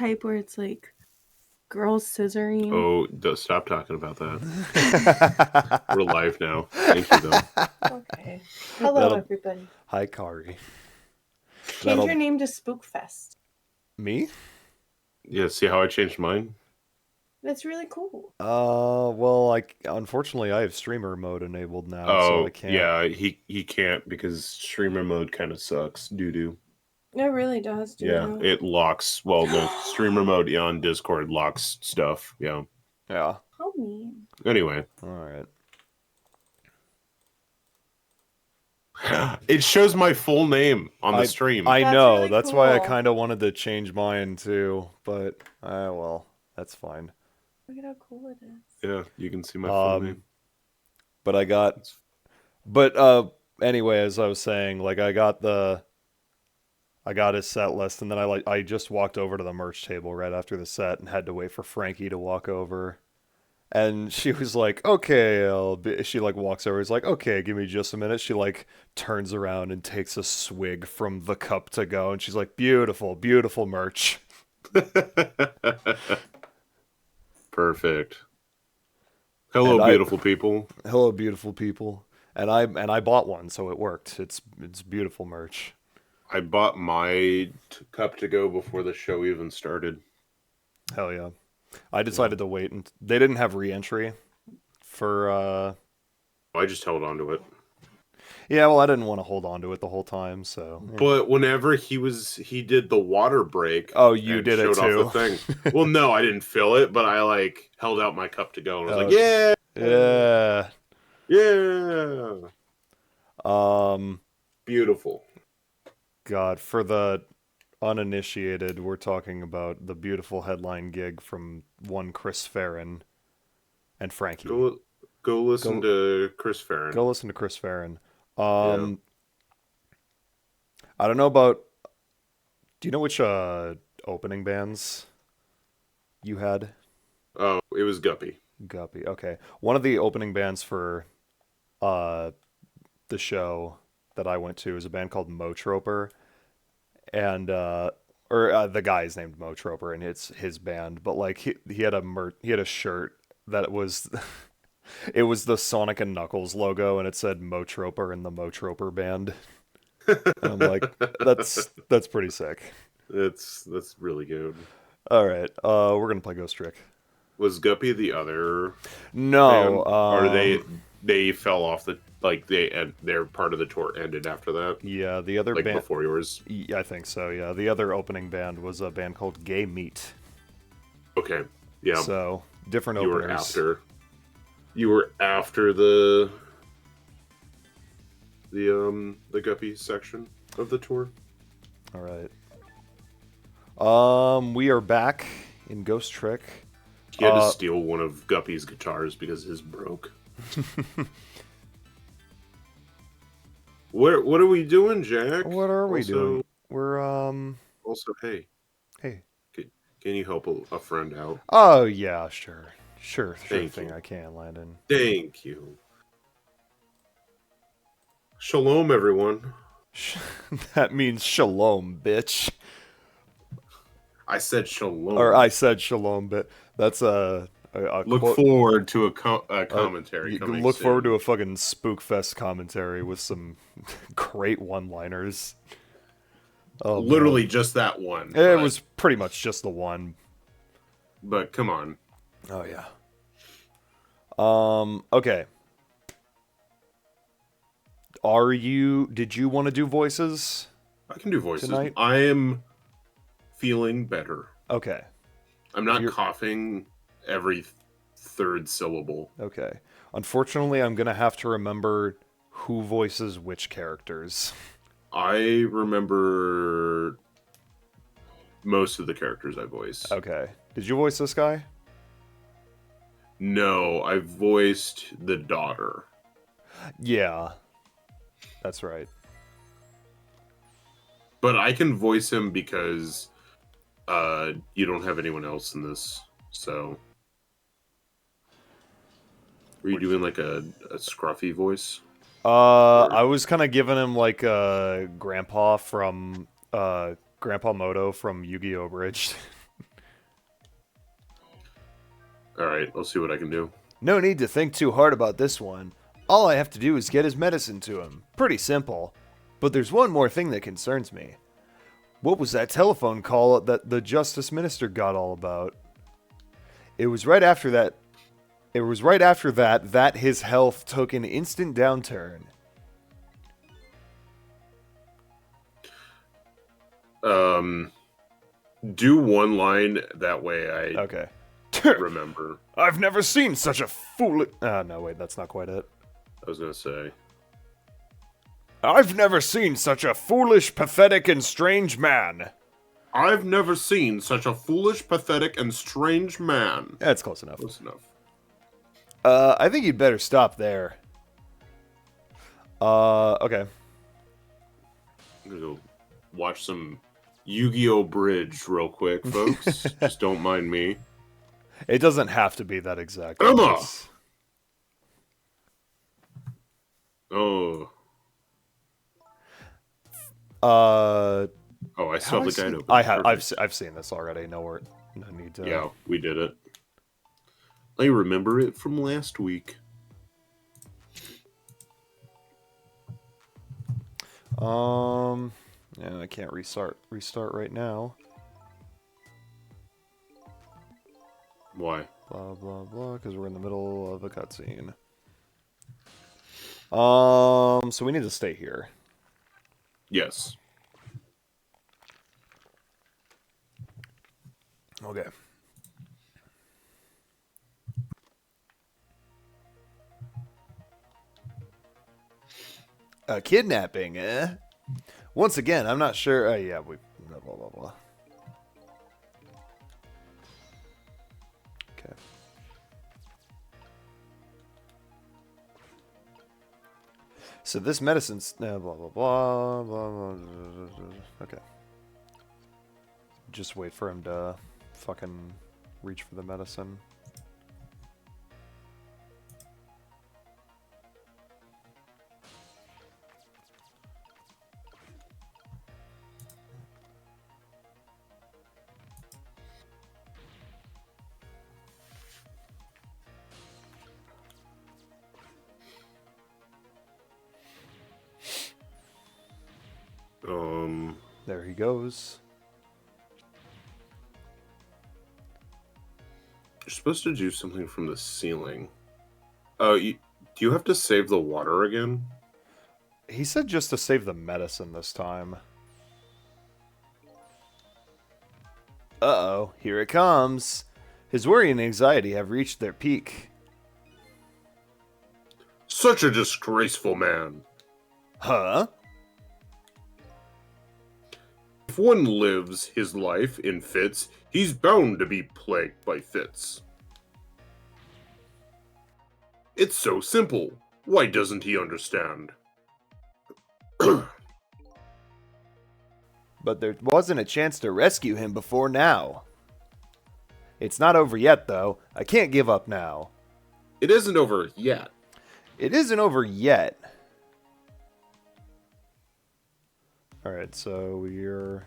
type where it's like girls scissoring. Oh, stop talking about that. We're live now. Thank you, though. Okay. Hello, everybody. Hi, Kari. Change your name to Spookfest. Me? Yeah, see how I changed mine? That's really cool. Well, unfortunately I have streamer mode enabled now, so I can't. Yeah, he can't because streamer mode kind of sucks. Doo-doo. It really does, Yeah, it locks. Well, no, streamer mode on Discord locks stuff. Yeah. Yeah. How mean. Anyway. Alright. It shows my full name on the stream. I That's know, really that's why I cool. kind of wanted to change mine too, but, well, that's fine. Look at how cool it is. Yeah, you can see my full name. But anyway, as I was saying, like, I got his set list, and then I just walked over to the merch table right after the set and had to wait for Frankie to walk over. And she was like, okay, she like walks over, is like, okay, give me just a minute. She like turns around and takes a swig from the cup to go, and she's like, beautiful, beautiful merch. Perfect. Hello, beautiful people. Hello, beautiful people. And I bought one, so it worked. It's beautiful merch. I bought my cup to go before the show even started. Hell yeah. I decided to wait, and they didn't have re-entry for, I just held on to it. Yeah, well, I didn't want to hold on to it the whole time, so... But whenever he did the water break... Oh, you did it too? Off the thing. Well, no, I didn't fill it, but I, like, held out my cup to go, and I was like, yeah! Yeah! Yeah! Beautiful. God, for the uninitiated, we're talking about the beautiful headline gig from one Chris Farron and Frankie. Go listen to Chris Farron. Go listen to Chris Farron. Yeah. I don't know about... Do you know which opening bands you had? Oh, it was Guppy. Guppy, okay. One of the opening bands for the show that I went to is a band called Mo Troper. And the guy's named Mo Troper, and it's his band. But like he had a shirt that was it was the Sonic and Knuckles logo, and it said Mo Troper and the Mo Troper Band. And I'm like, that's pretty sick. That's really good. All right, we're gonna play Ghost Trick. Was Guppy the other? No, or they fell off the. Like, their part of the tour ended after that? Yeah, the other band... band... before yours? Yeah, I think so, yeah. The other opening band was a band called Gay Meat. Okay, yeah. So, different openers. You were after the Guppy section of the tour? Alright. We are back in Ghost Trick. He had to steal one of Guppy's guitars because his broke. What are we doing, Jack? What are we doing? We're Also, hey. Can you help a friend out? Oh yeah, sure Thank thing. You. I can, Landon. Thank you. Shalom, everyone. That means shalom, bitch. I said shalom. Or I said shalom, but that's a look forward to a commentary. Look forward to a fucking Spookfest commentary with some great one-liners. Oh, literally just that one. It was pretty much just the one. But come on. Oh yeah. Okay. Did you want to do voices? I can do voices tonight? I am feeling better. Okay. I'm not coughing every third syllable. Okay. Unfortunately, I'm going to have to remember who voices which characters. I remember most of the characters I voiced. Okay. Did you voice this guy? No, I voiced the daughter. Yeah. That's right. But I can voice him because you don't have anyone else in this, so... Were you doing like a scruffy voice? I was kind of giving him like Grandpa from Grandpa Moto from Yu-Gi-Oh! Bridge. All right, I'll see what I can do. No need to think too hard about this one. All I have to do is get his medicine to him. Pretty simple. But there's one more thing that concerns me. What was that telephone call that the Justice Minister got all about? It was right after that. It was right after that his health took an instant downturn. Do one line that way I Okay. remember. I've never seen such a fool. No, wait, that's not quite it. I was gonna say. I've never seen such a foolish, pathetic, and strange man. I've never seen such a foolish, pathetic, and strange man. That's close enough. Close enough. I think you'd better stop there. Okay. I'm gonna go watch some Yu-Gi-Oh! Bridge real quick, folks. Just don't mind me. It doesn't have to be that exact. Emma! It's- Oh. Uh, Oh, I still have the guide open. I've seen this already. No need to. Yeah, we did it. I remember it from last week. Yeah, I can't restart right now. Why? Blah blah blah, because we're in the middle of a cutscene. So we need to stay here. Yes. Okay. A kidnapping, eh? Once again, I'm not sure. Yeah, we. Blah blah blah blah. Okay. So this medicine's blah blah blah blah blah. Okay. Just wait for him to fucking reach for the medicine. There he goes. You're supposed to do something from the ceiling. Oh, do you have to save the water again? He said just to save the medicine this time. Uh-oh, here it comes. His worry and anxiety have reached their peak. Such a disgraceful man. Huh? If one lives his life in fits, he's bound to be plagued by fits. It's so simple. Why doesn't he understand? But there wasn't a chance to rescue him before now. It's not over yet, though. I can't give up now. It isn't over yet. It isn't over yet. Alright, so we're...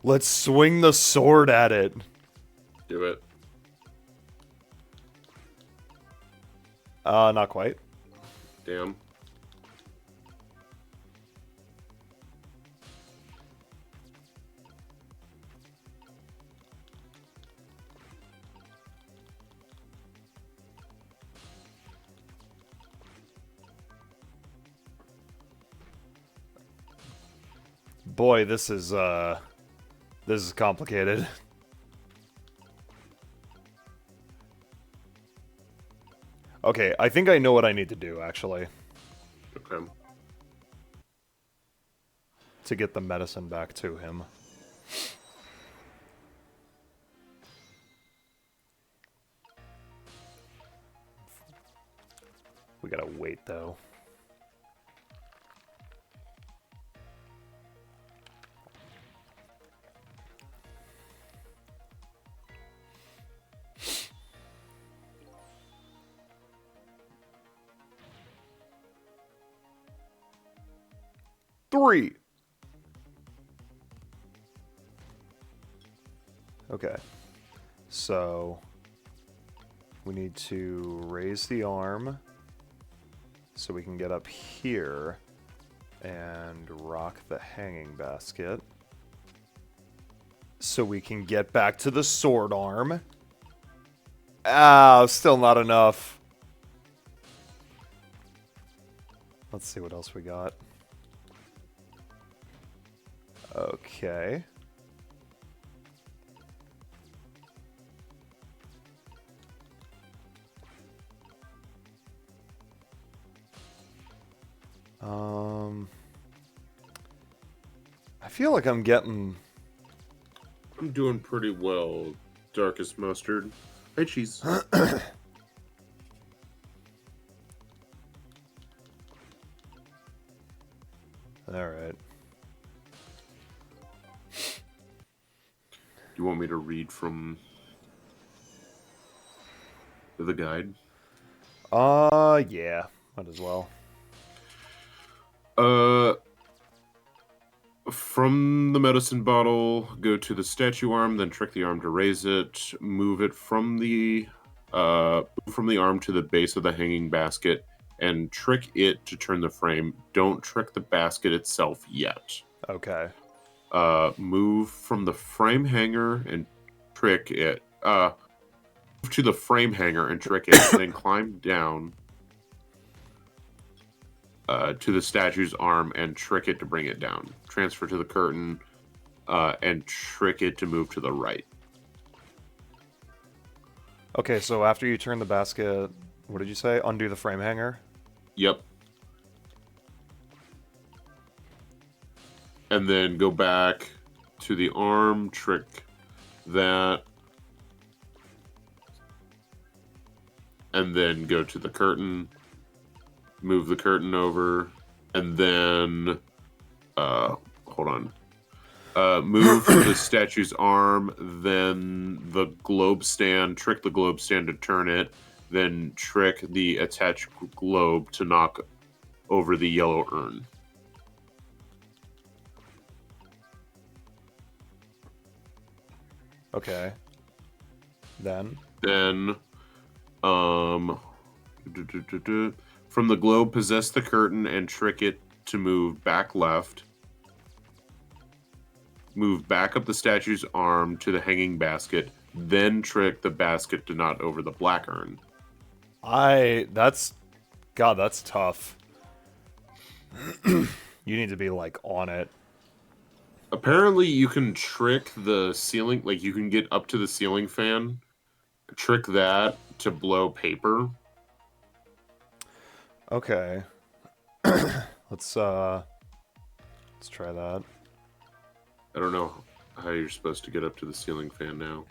Let's swing the sword at it. Do it. Not quite. Damn. Boy, this is complicated. Okay, I think I know what I need to do, actually, Okay. to get the medicine back to him. We gotta wait, though. Three. Okay. So we need to raise the arm so we can get up here and rock the hanging basket. So we can get back to the sword arm. Ah, still not enough. Let's see what else we got. Okay. I feel like I'm getting... I'm doing pretty well, Darkest Mustard. Hey, cheese. Alright. You want me to read from the guide? Yeah. Might as well. From the medicine bottle, go to the statue arm, then trick the arm to raise it. Move it from the arm to the base of the hanging basket, and trick it to turn the frame. Don't trick the basket itself yet. Okay. Move from the frame hanger and trick it. Move to the frame hanger and trick it, then climb down to the statue's arm and trick it to bring it down. Transfer to the curtain and trick it to move to the right. Okay, so after you turn the basket, what did you say? Undo the frame hanger? Yep. And then go back to the arm, trick that, and then go to the curtain, move the curtain over, and then, hold on. Move to the statue's arm, then the globe stand, trick the globe stand to turn it, then trick the attached globe to knock over the yellow urn. Okay. Then? Then, from the globe, possess the curtain and trick it to move back left. Move back up the statue's arm to the hanging basket, then trick the basket to knot over the black urn. God, that's tough. You need to be, like, on it. Apparently, you can trick the ceiling, like, you can get up to the ceiling fan, trick that to blow paper. Okay. Let's try that. I don't know how you're supposed to get up to the ceiling fan now.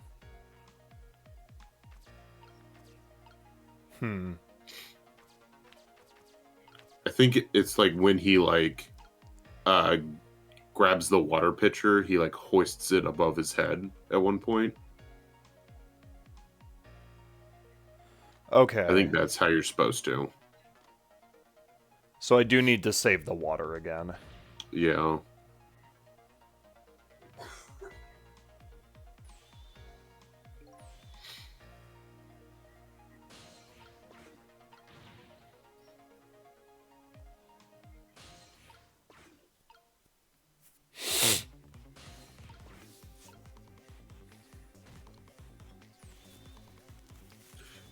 I think it's like when he like grabs the water pitcher, he like hoists it above his head at one point. Okay. I think that's how you're supposed to. So I do need to save the water again. Yeah.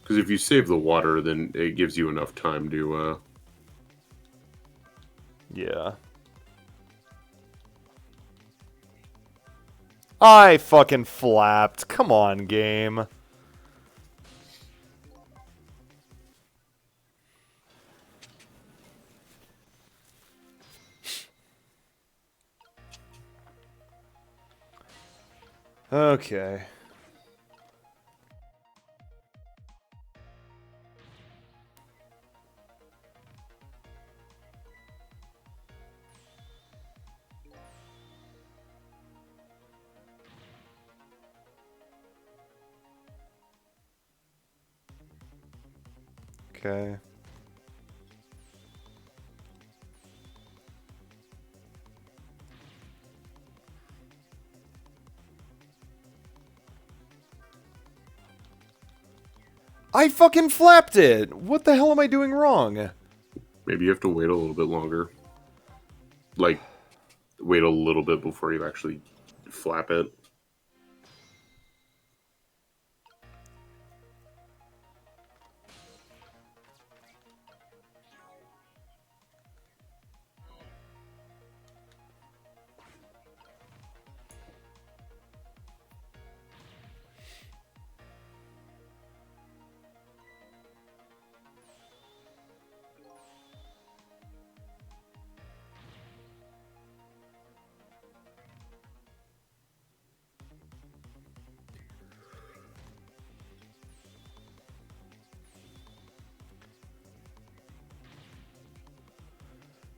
Because if you save the water, then it gives you enough time to, Yeah. I fucking flapped. Come on, game. Okay. Okay. I fucking flapped it! What the hell am I doing wrong? Maybe you have to wait a little bit longer. Like, wait a little bit before you actually flap it.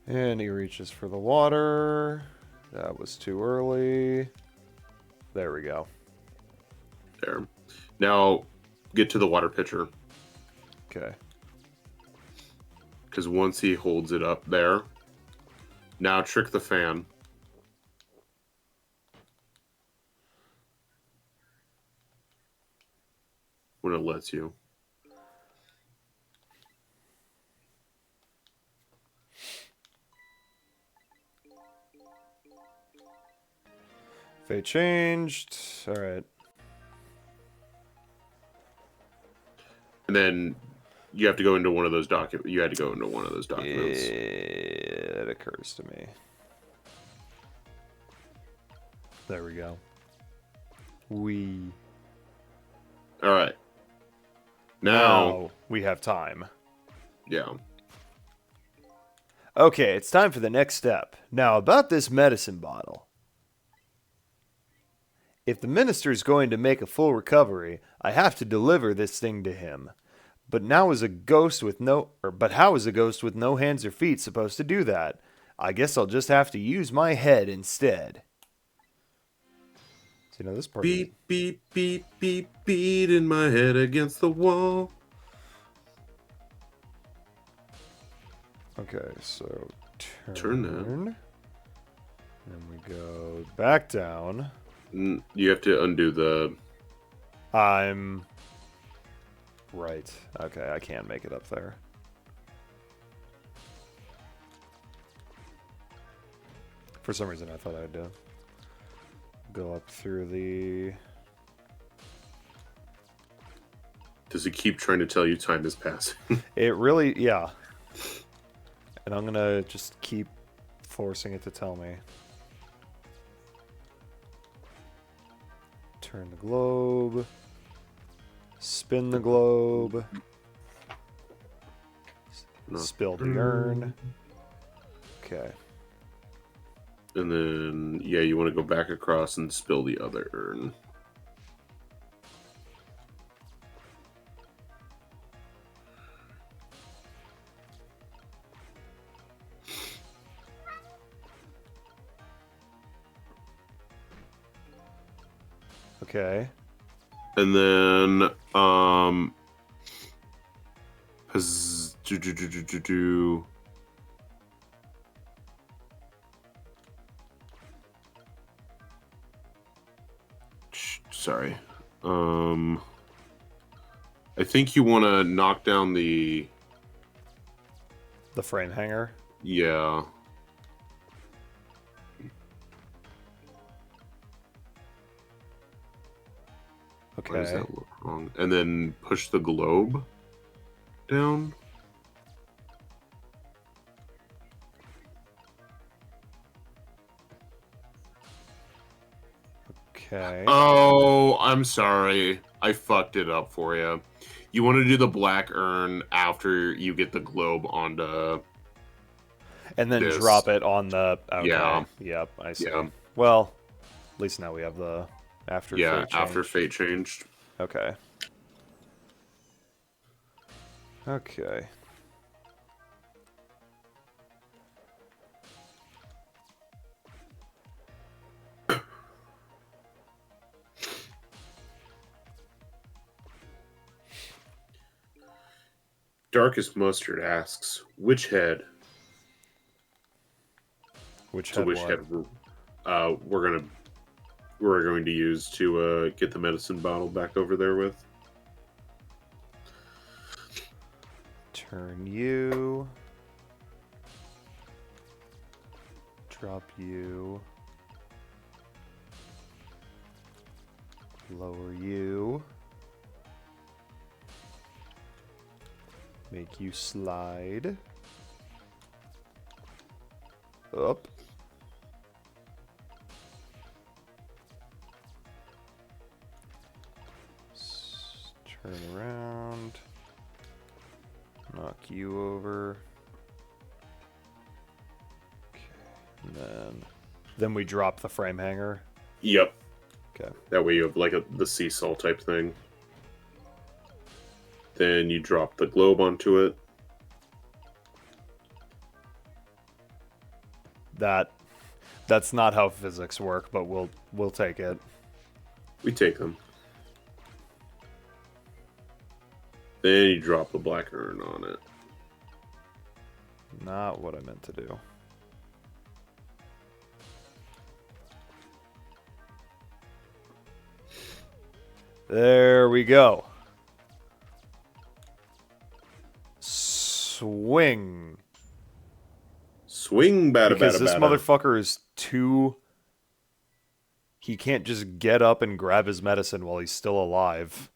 And he reaches for the water. That was too early. There we go. There. Now, get to the water pitcher. Okay. Because once he holds it up there, now trick the fan. When it lets you. Fate changed. Alright. And then you have to go into one of those documents. You had to go into one of those documents. It occurs to me. There we go. All right. Now we have time. yeah. Okay, it's time for the next step. Now, about this medicine bottle. If the minister's going to make a full recovery, I have to deliver this thing to him. But how is a ghost with no hands or feet supposed to do that? I guess I'll just have to use my head instead. So, this part. Beat, beat, beat, beat, beating my head against the wall. Okay, so Turn that. And we go back down. You have to undo the... I'm... Right. Okay, I can't make it up there. For some reason, I thought I'd go up through the... Does it keep trying to tell you time is passing? It really... Yeah. And I'm gonna just keep forcing it to tell me. Turn the globe. Spin the globe. Spill the urn. Okay. And then, yeah, you want to go back across and spill the other urn. Okay. And then, sorry. I think you want to knock down the frame hanger. Yeah. Okay. Why does that look wrong? And then push the globe down. Okay. Oh, I'm sorry. I fucked it up for you. You want to do the black urn after you get the globe onto... And then this. drop it on the... Okay. Yeah. Yep, I see. Yeah. Well, at least now we have the after fate change. After fate changed. Okay. Okay. Darkest Mustard asks, which head? Which So head which what? head we're going to use to get the medicine bottle back over there with? Turn you. Drop you. Lower you. Make you slide. Up. Turn around. Knock you over. Okay. And then we drop the frame hanger. Yep. Okay. That way you have like the seesaw type thing. Then you drop the globe onto it. That's not how physics work, but we'll take it. We take them. Then you drop the black urn on it. Not what I meant to do. There we go. Swing. Swing, bada, Because bada, this bada. motherfucker is too... He can't just get up and grab his medicine while he's still alive.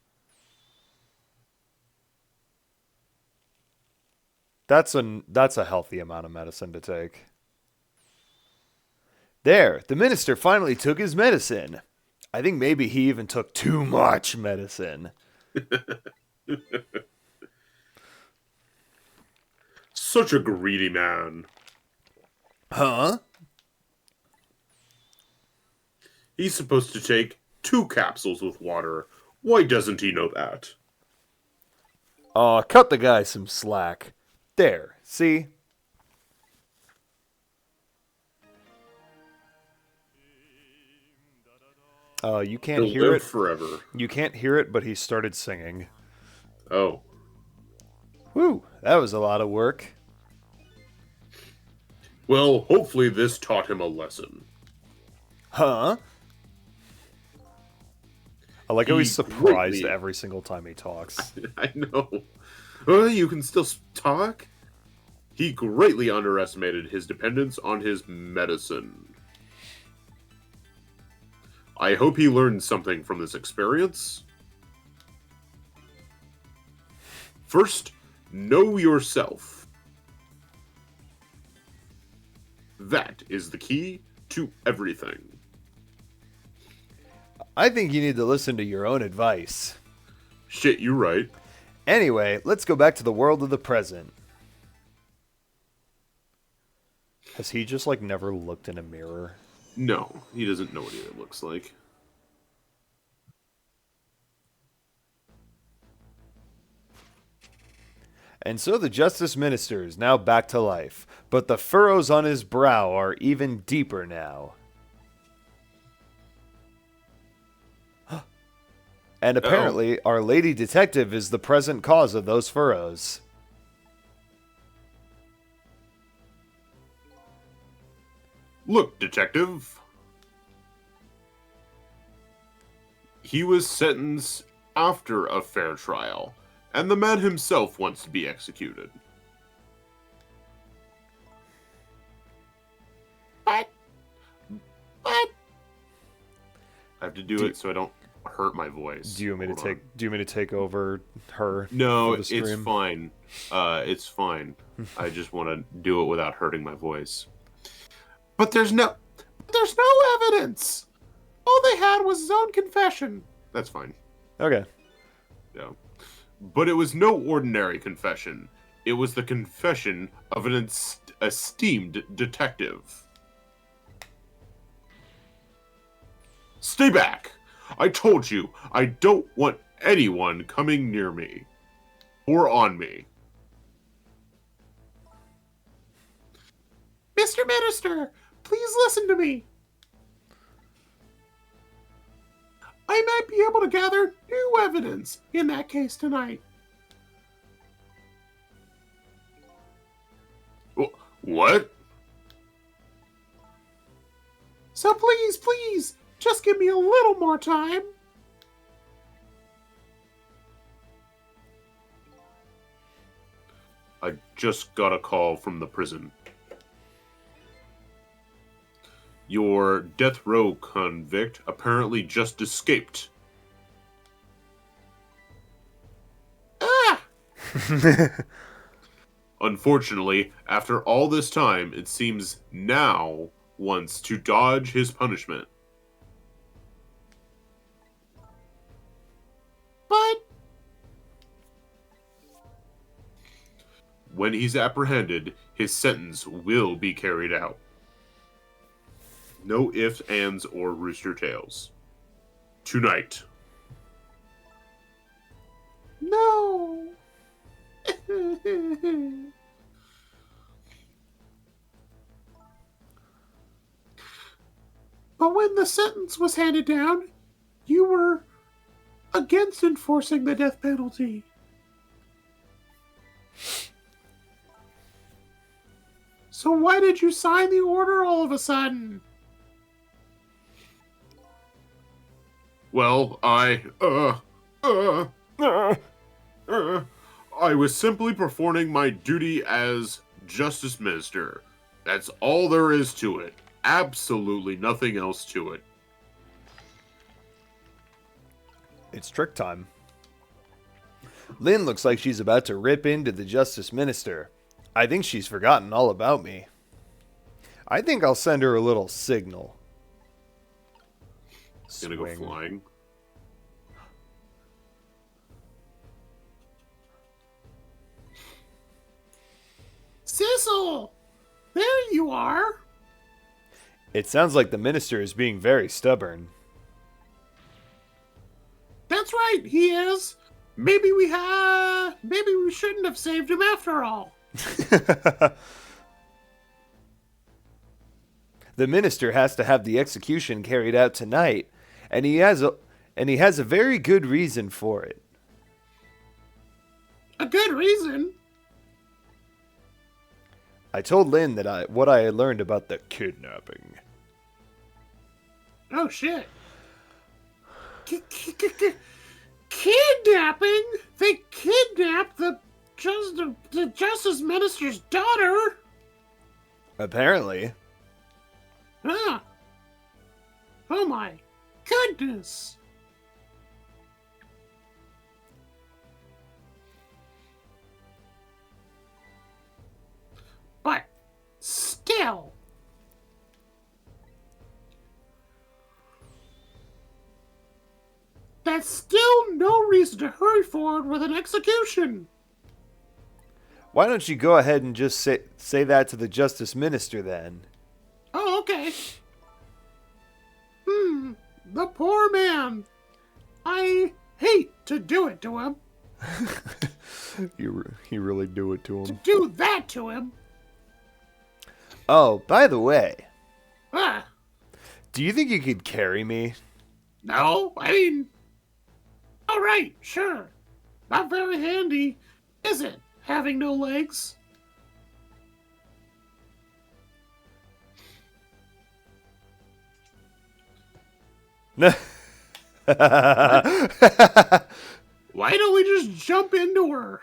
That's a healthy amount of medicine to take. There, the minister finally took his medicine. I think maybe he even took too much medicine. Such a greedy man. Huh? He's supposed to take 2 capsules with water. Why doesn't he know that? Cut the guy some slack. There, see? You can't He'll hear live it. forever. You can't hear it, but he started singing. Oh. Whew, that was a lot of work. Well, hopefully this taught him a lesson. Huh? I like how He he's surprised greatly- every single time he talks. I know. You can still talk? He greatly underestimated his dependence on his medicine. I hope he learned something from this experience. First, know yourself. That is the key to everything. I think you need to listen to your own advice. Shit, you're right. Anyway, let's go back to the world of the present. Has he just, like, never looked in a mirror? No, he doesn't know what it looks like. And so the Justice Minister is now back to life, but the furrows on his brow are even deeper now. And apparently, our lady detective is the present cause of those furrows. Look, detective. He was sentenced after a fair trial, and the man himself wants to be executed. But I have to do it so I don't hurt my voice. Do you want me Hold to take? on. Do you want me to take over her? No, for the it's stream? fine. It's fine. I just want to do it without hurting my voice. But there's no evidence. All they had was his own confession. That's fine. Okay. Yeah. But it was no ordinary confession. It was the confession of an esteemed detective. Stay back! I told you, I don't want anyone coming near me. Or on me. Mr. Minister, please listen to me. I might be able to gather new evidence in that case tonight. What? So please, just give me a little more time. I just got a call from the prison. Your death row convict apparently just escaped. Ah! Unfortunately, after all this time, it seems now wants to dodge his punishment. But when he's apprehended, his sentence will be carried out. No ifs, ands, or rooster tails. Tonight. No. But when the sentence was handed down, you were against enforcing the death penalty. So why did you sign the order all of a sudden? Well, I was simply performing my duty as Justice Minister. That's all there is to it. Absolutely nothing else to it. It's trick time. Lynn looks like she's about to rip into the Justice Minister. I think she's forgotten all about me. I think I'll send her a little signal. Gonna go flying. Sissel! There you are! It sounds like the minister is being very stubborn. That's right, he is. Maybe we shouldn't have saved him after all. The minister has to have the execution carried out tonight, and he has a very good reason for it. A good reason? I told Lynn that what I had learned about the kidnapping. Oh shit. Kidnapping? They kidnapped the Justice Minister's daughter? Apparently. Huh. Oh my goodness. But still, that's still no reason to hurry forward with an execution. Why don't you go ahead and just say that to the Justice Minister then? Oh, okay. The poor man. I hate to do it to him. You really do it to him. To do that to him. Oh, by the way, Ah, do you think you could carry me? no, I mean, all right, sure. Not very handy, is it, having no legs? Why don't we just jump into her?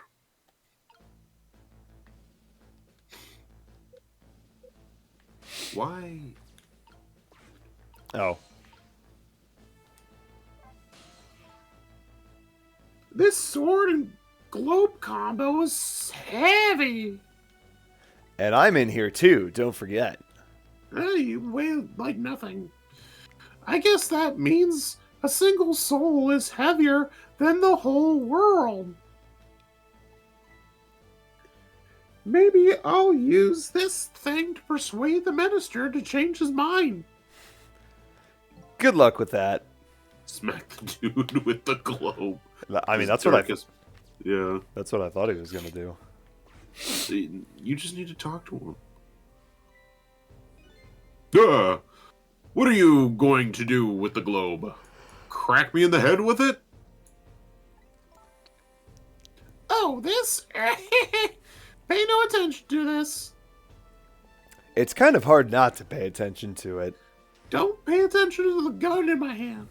Why? Oh. This sword and globe combo is heavy. And I'm in here too, don't forget. You weigh like nothing. I guess that means a single soul is heavier than the whole world. Maybe I'll use this thing to persuade the minister to change his mind. Good luck with that. Smack the dude with the globe. I mean, that's Yeah. That's what I thought he was gonna do. You just need to talk to him. Duh! What are you going to do with the globe? Crack me in the head with it? Oh, this? Pay no attention to this. It's kind of hard not to pay attention to it. Don't pay attention to the gun in my hand.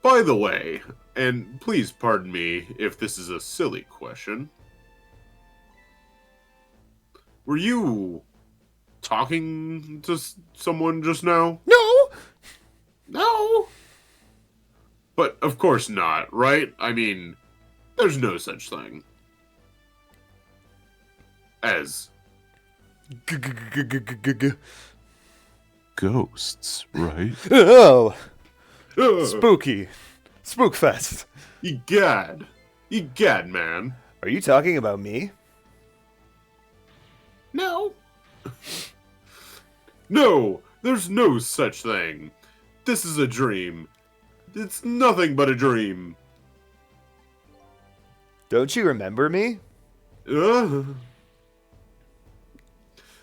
By the way, and please pardon me if this is a silly question, Were you talking to someone just now? No! No. But of course not, right? I mean, there's no such thing as ghosts, right? Oh, Ugh. spooky. Spookfest. Egad. Egad, man. Are you talking about me? No. No, there's no such thing. This is a dream. It's nothing but a dream. Don't you remember me?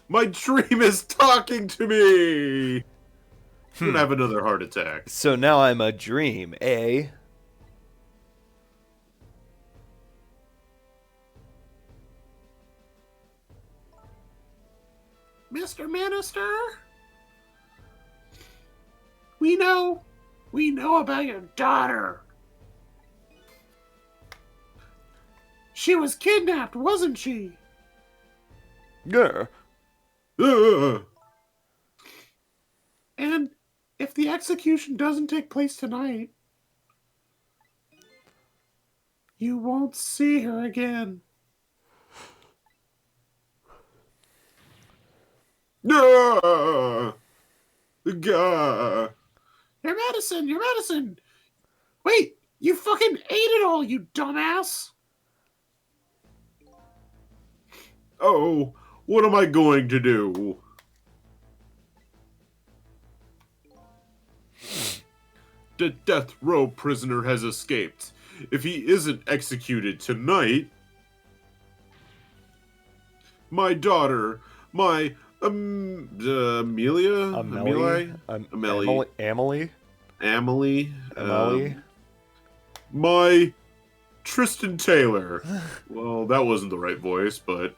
My dream is talking to me. I'm gonna have another heart attack. So now I'm a dream, eh? Mr. Minister? We know about your daughter. She was kidnapped, wasn't she? Yeah. And if the execution doesn't take place tonight, you won't see her again. No! Gah! Your medicine! Your medicine! Wait! You fucking ate it all, you dumbass! Oh, what am I going to do? The death row prisoner has escaped. If he isn't executed tonight, my daughter, my Amelia, Amelie? Amelie, Amelie? Amelie, Amelie? my Tristan Taylor. Well, that wasn't the right voice, but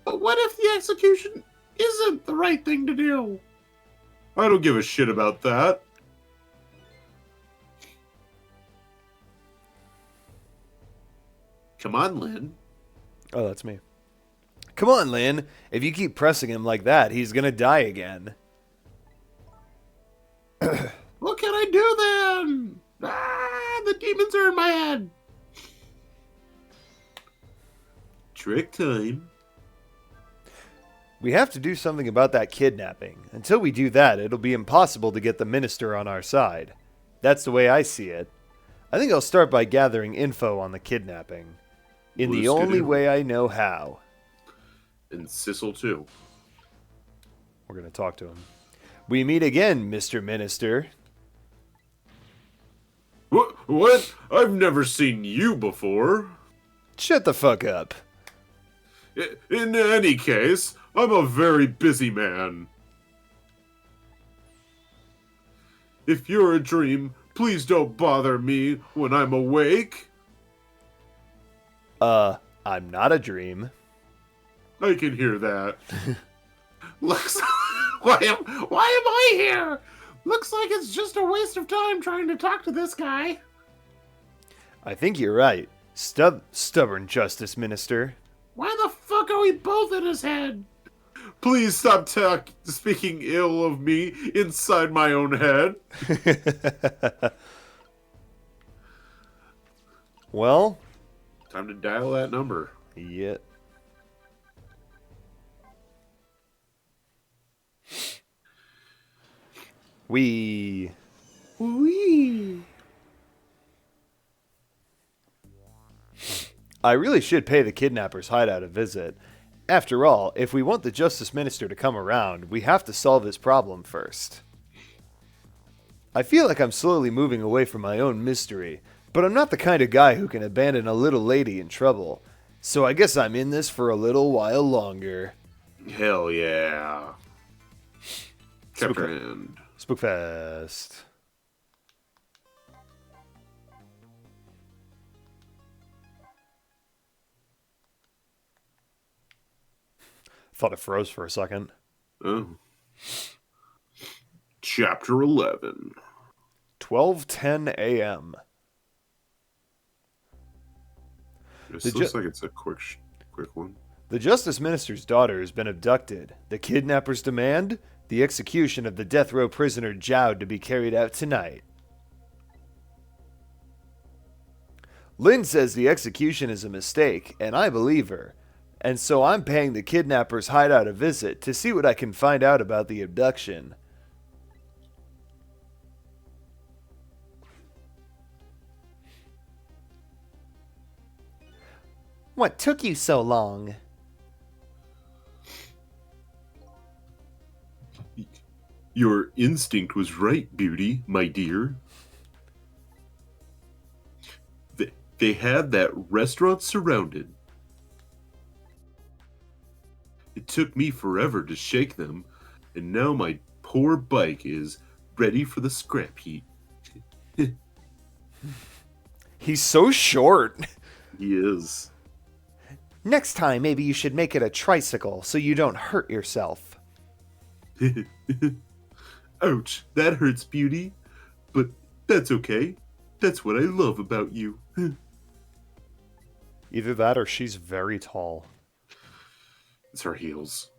what if the execution isn't the right thing to do? I don't give a shit about that. Come on, Lynn. Oh, that's me. Come on, Lynn. If you keep pressing him like that, he's gonna die again. What can I do then? Ah, the demons are in my head. Trick time. We have to do something about that kidnapping. Until we do that, it'll be impossible to get the minister on our side. That's the way I see it. I think I'll start by gathering info on the kidnapping. In the only way I know how. And Sissel, too. We're going to talk to him. We meet again, Mr. Minister. What? I've never seen you before. Shut the fuck up. In any case, I'm a very busy man. If you're a dream, please don't bother me when I'm awake. I'm not a dream. I can hear that. Looks. Why am I here? Looks like it's just a waste of time trying to talk to this guy. I think you're right. Stubborn Justice Minister. Why the fuck are we both in his head? Please stop speaking ill of me inside my own head. Well, Time to dial that number. yeah. Wee. I really should pay the kidnapper's hideout a visit. After all, if we want the Justice Minister to come around, we have to solve his problem first. I feel like I'm slowly moving away from my own mystery, but I'm not the kind of guy who can abandon a little lady in trouble. So I guess I'm in this for a little while longer. Hell yeah. Chapter end. Spookfest. Thought it froze for a second. Oh. Chapter 11. 12:10 a.m. This looks like it's a quick one. The Justice Minister's daughter has been abducted. The kidnappers demand the execution of the death row prisoner Jowd to be carried out tonight. Lynn says the execution is a mistake, and I believe her. And so I'm paying the kidnappers' hideout a visit to see what I can find out about the abduction. What took you so long? Your instinct was right, Beauty, my dear. They had that restaurant surrounded. It took me forever to shake them, and now my poor bike is ready for the scrap heap. He's so short. He is. Next time, maybe you should make it a tricycle so you don't hurt yourself. Ouch, that hurts, Beauty. But that's okay. That's what I love about you. Either that or she's very tall. It's her heels.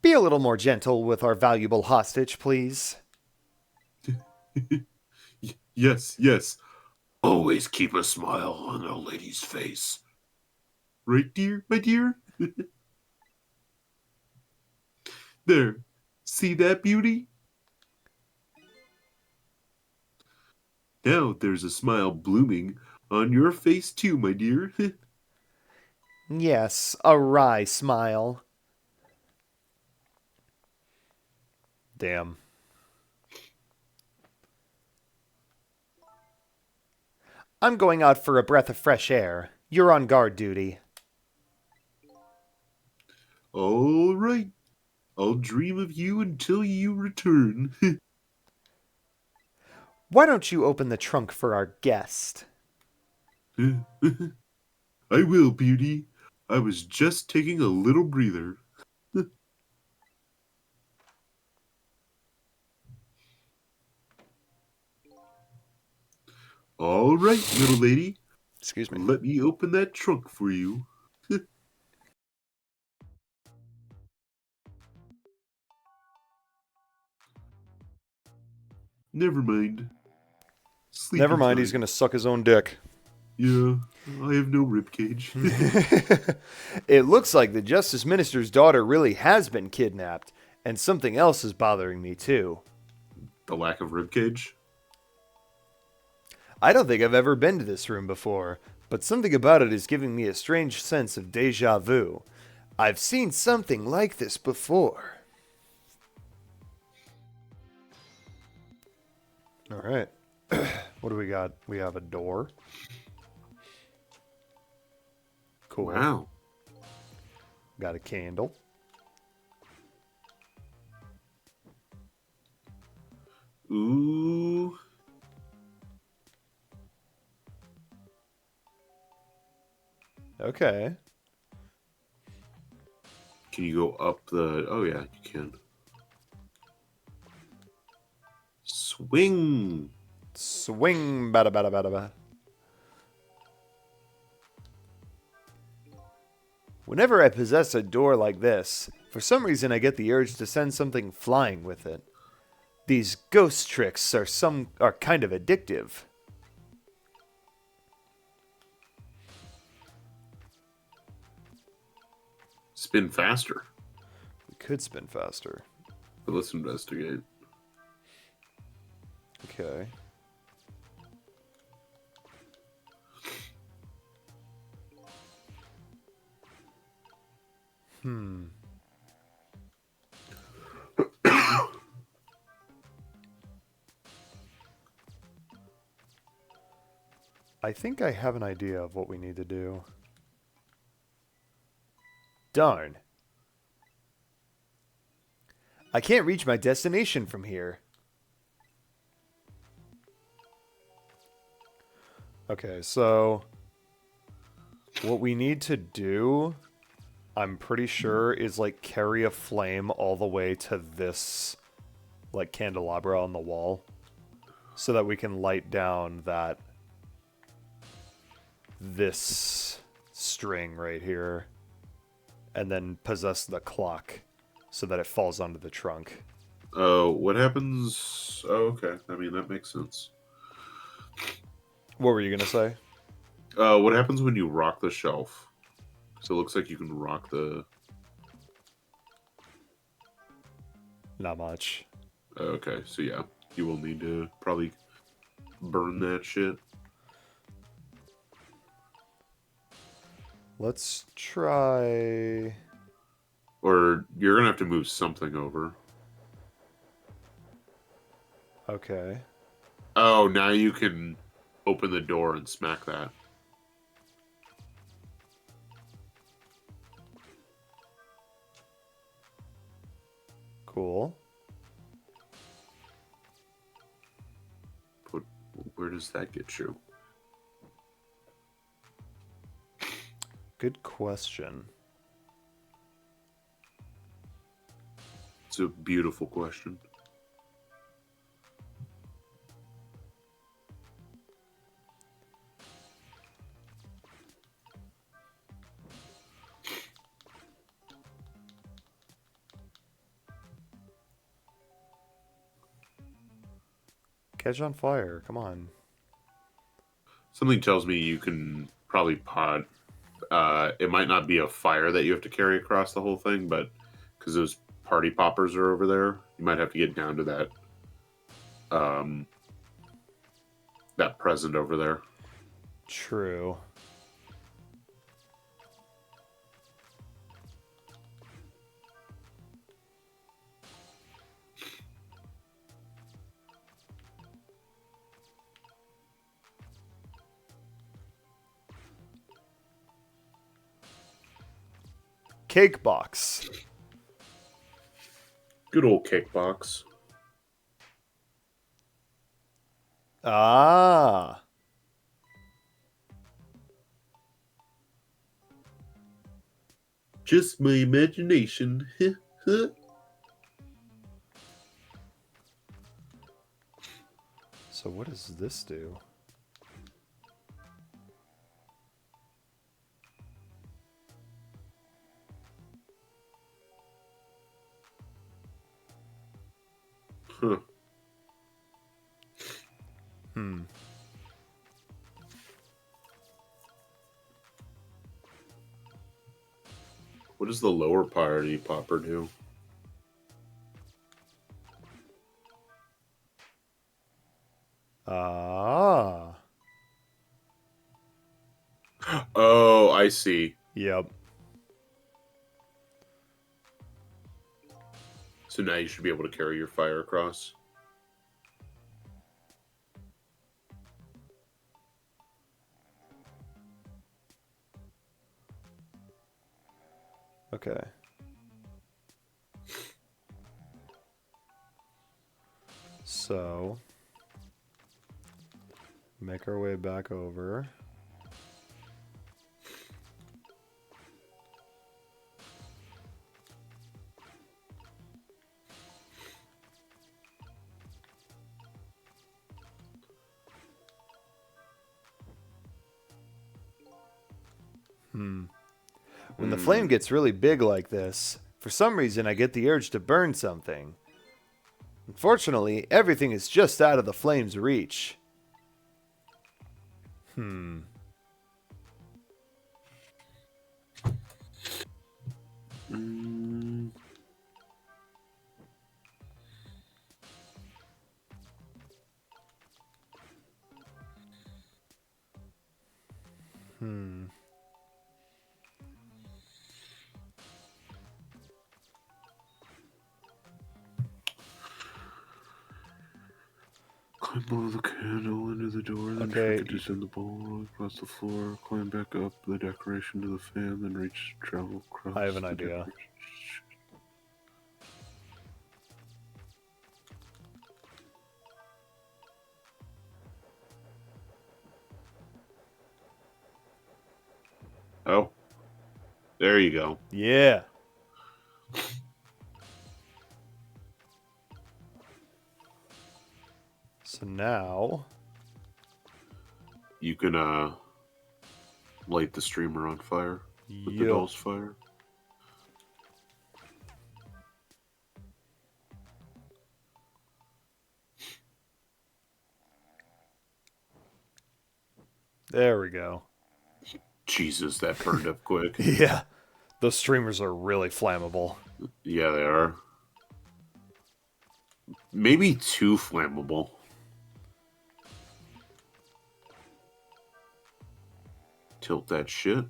Be a little more gentle with our valuable hostage, please. Yes, yes. Always keep a smile on a lady's face. Right, dear, my dear? There. See that, Beauty? Now there's a smile blooming on your face too, my dear. Yes, a wry smile. Damn. I'm going out for a breath of fresh air. You're on guard duty. All right. I'll dream of you until you return. Why don't you open the trunk for our guest? I will, Beauty. I was just taking a little breather. All right, little lady. Excuse me. Let me open that trunk for you. Never mind. Never mind, he's gonna suck his own dick. Yeah, I have no ribcage. It looks like the Justice Minister's daughter really has been kidnapped, and something else is bothering me too. The lack of ribcage? I don't think I've ever been to this room before, but something about it is giving me a strange sense of deja vu. I've seen something like this before. All right. What do we got? We have a door. Cool. Wow. Got a candle. Ooh. Okay. Can you go up the... Oh, yeah, you can. Swing. Swing, bada bada bada bada. Whenever I possess a door like this, for some reason I get the urge to send something flying with it. These ghost tricks are kind of addictive. Spin faster. We could spin faster. But let's investigate. Okay. I think I have an idea of what we need to do. Darn. I can't reach my destination from here. Okay, so what we need to do, I'm pretty sure, is like carry a flame all the way to this like candelabra on the wall so that we can light down that this string right here and then possess the clock so that it falls onto the trunk. Oh, what happens? Oh, okay. I mean, that makes sense. What were you going to say? What happens when you rock the shelf? So it looks like you can rock the... Not much. Okay, so yeah. You will need to probably burn that shit. Let's try... Or you're going to have to move something over. Okay. Oh, now you can open the door and smack that. Cool. Where does that get you? Good question. It's a beautiful question. Catch on fire. Come on. Something tells me you can probably pod. It might not be a fire that you have to carry across the whole thing, but because those party poppers are over there, you might have to get down to that that present over there. True. Cake box. Good old kickbox. Ah. Just my imagination. So what does this do? Huh. What does the lower party popper do? Ah. Oh, I see. Yep. So now you should be able to carry your fire across. Okay. So, make our way back over. When the flame gets really big like this, for some reason I get the urge to burn something. Unfortunately, everything is just out of the flame's reach. Mm. Climb over the candle into the door, then Okay. trick it descend the bowl across the floor, climb back up the decoration to the fan, then reach travel across. I have an the idea. decoration. Oh, there you go. Yeah. So now, You can light the streamer on fire with the Yep. doll's fire. There we go. Jesus, that burned up quick. Yeah. Those streamers are really flammable. Yeah, they are. Maybe too flammable. Tilt that shit.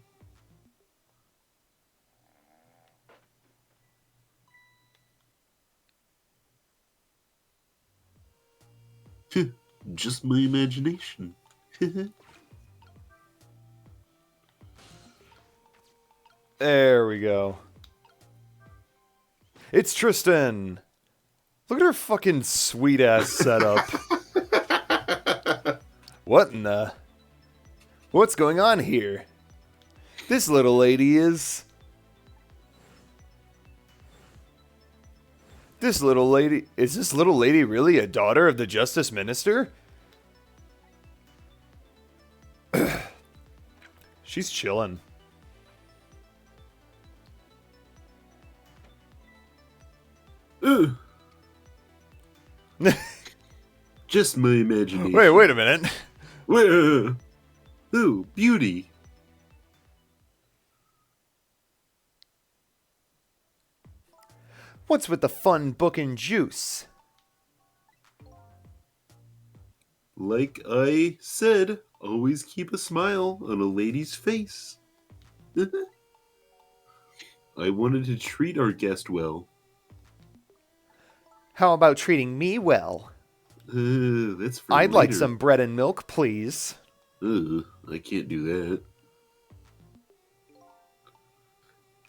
Just my imagination. There we go. It's Tristan. Look at her fucking sweet ass setup. What in the... What's going on here? This little lady is... This little lady... Is this little lady really a daughter of the Justice Minister? She's chilling. Ugh. Just my imagination. Wait a minute. Ooh, beauty. What's with the fun book and juice? Like I said, always keep a smile on a lady's face. I wanted to treat our guest well. How about treating me well? That's for I'd like later. some bread and milk, please. I can't do that.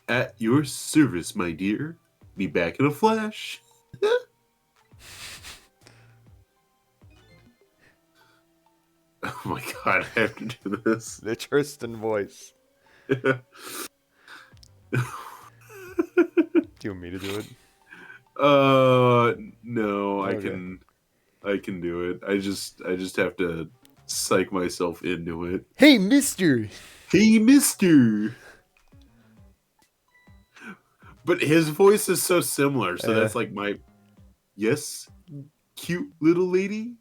At your service, my dear. Be back in a flash. Oh my god, I have to do this. The Tristan voice. Do you want me to do it? No, Okay. I can do it. I just have to psych myself into it. Hey, mister! Hey, mister! But his voice is so similar, so that's like my... Yes, cute little lady?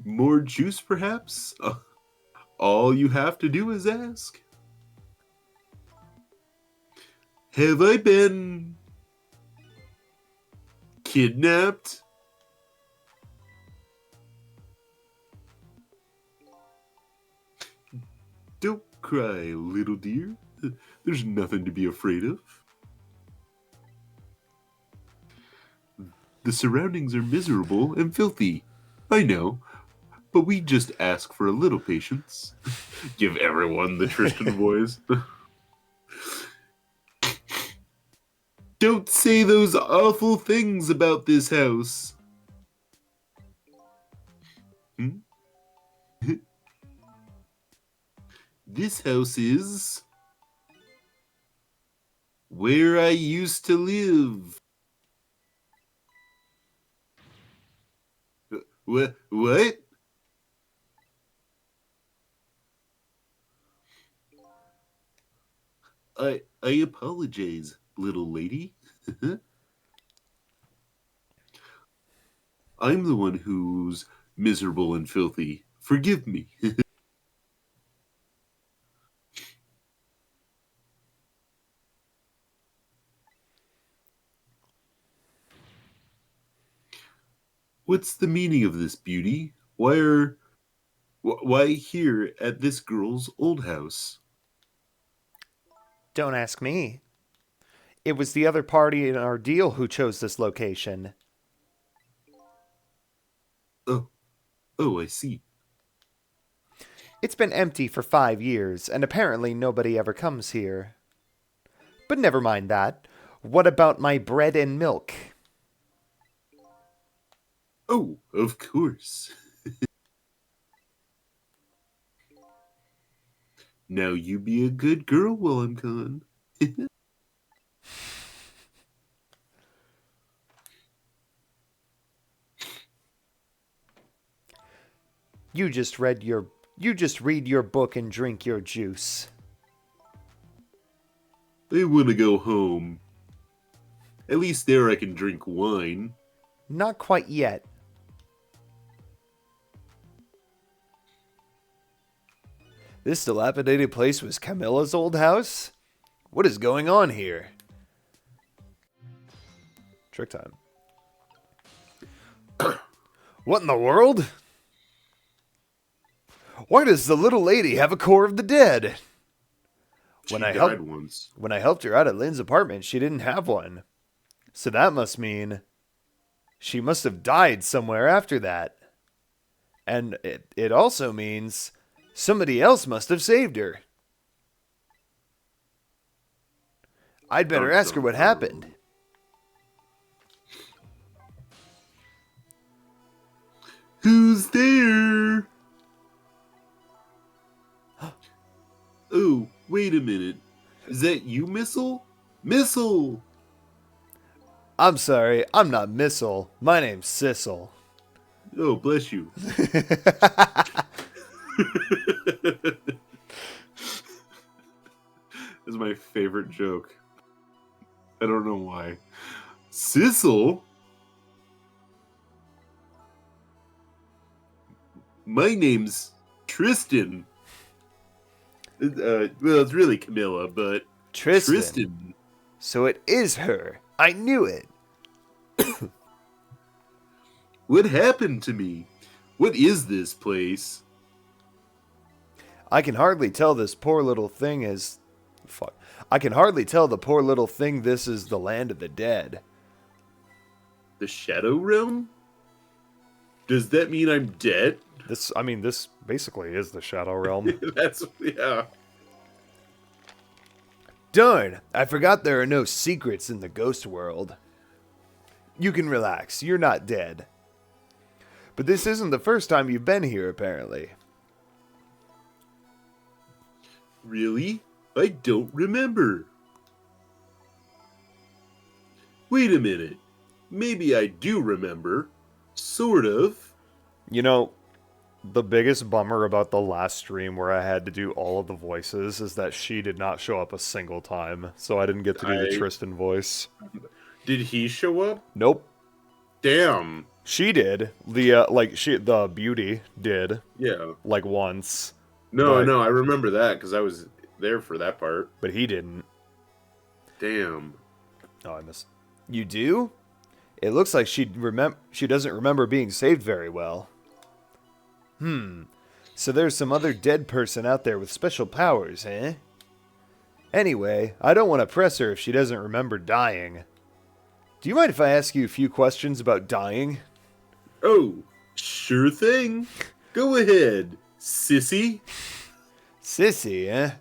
More juice, perhaps? All you have to do is ask. Have I been... kidnapped? Don't cry, little dear. There's nothing to be afraid of. The surroundings are miserable and filthy. I know, but we just ask for a little patience. Give everyone the Tristan voice. Don't say those awful things about this house. This house is where I used to live. What? I apologize, little lady. I'm the one who's miserable and filthy. Forgive me. What's the meaning of this, beauty? Why here at this girl's old house? Don't ask me. It was the other party in our deal who chose this location. Oh, I see. It's been empty for 5 years, and apparently nobody ever comes here. But never mind that. What about my bread and milk? Oh, of course. Now you be a good girl while I'm gone. You just read your You just read your book and drink your juice. I want to go home. At least there I can drink wine. Not quite yet. This dilapidated place was Camilla's old house? What is going on here? Trick time. What in the world? Why does the little lady have a core of the dead? She died once. When I helped her out at Lynn's apartment, she didn't have one. So that must mean she must have died somewhere after that. And it also means somebody else must have saved her. I'd better ask her what happened. Who's there? Oh, wait a minute. Is that you, Missile? Missile! I'm sorry, I'm not Missile. My name's Sissel. Oh, bless you. That's my favorite joke. I don't know why. Sissel? My name's Tristan. Well, it's really Camilla, but Tristan. So it is her. I knew it. What happened to me? What is this place? I can hardly tell this poor little thing is... Fuck. I can hardly tell the poor little thing this is the land of the dead. The Shadow Realm? Does that mean I'm dead? This basically is the Shadow Realm. Yeah. Darn, I forgot there are no secrets in the ghost world. You can relax, you're not dead. But this isn't the first time you've been here, apparently. Really? I don't remember. Wait a minute. Maybe I do remember. Sort of. You know, the biggest bummer about the last stream where I had to do all of the voices is that she did not show up a single time, so I didn't get to do the Tristan voice. Did he show up? Nope. Damn. She did. The beauty did. Yeah. Like once. No, I remember that because I was there for that part. But he didn't. Damn. Oh, I missed. You do? It looks like she doesn't remember being saved very well. So there's some other dead person out there with special powers, eh? Anyway, I don't want to press her if she doesn't remember dying. Do you mind if I ask you a few questions about dying? Oh, sure thing. Go ahead, sissy. Sissy, eh?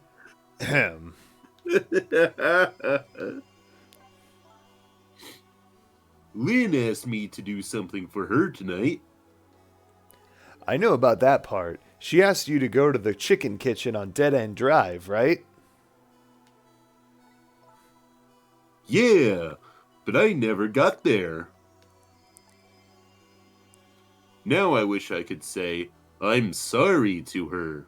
Ahem. Lynn asked me to do something for her tonight. I know about that part. She asked you to go to the chicken kitchen on Dead End Drive, right? Yeah, but I never got there. Now I wish I could say, I'm sorry to her.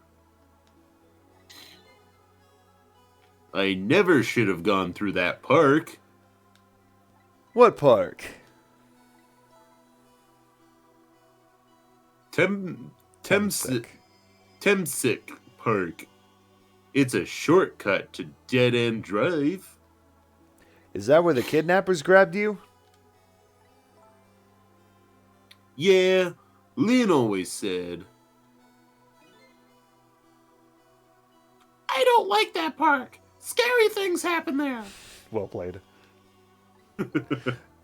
I never should have gone through that park. What park? Temsic Park. It's a shortcut to Dead End Drive. Is that where the kidnappers grabbed you? Yeah, Lynn always said. I don't like that park. Scary things happen there. Well played.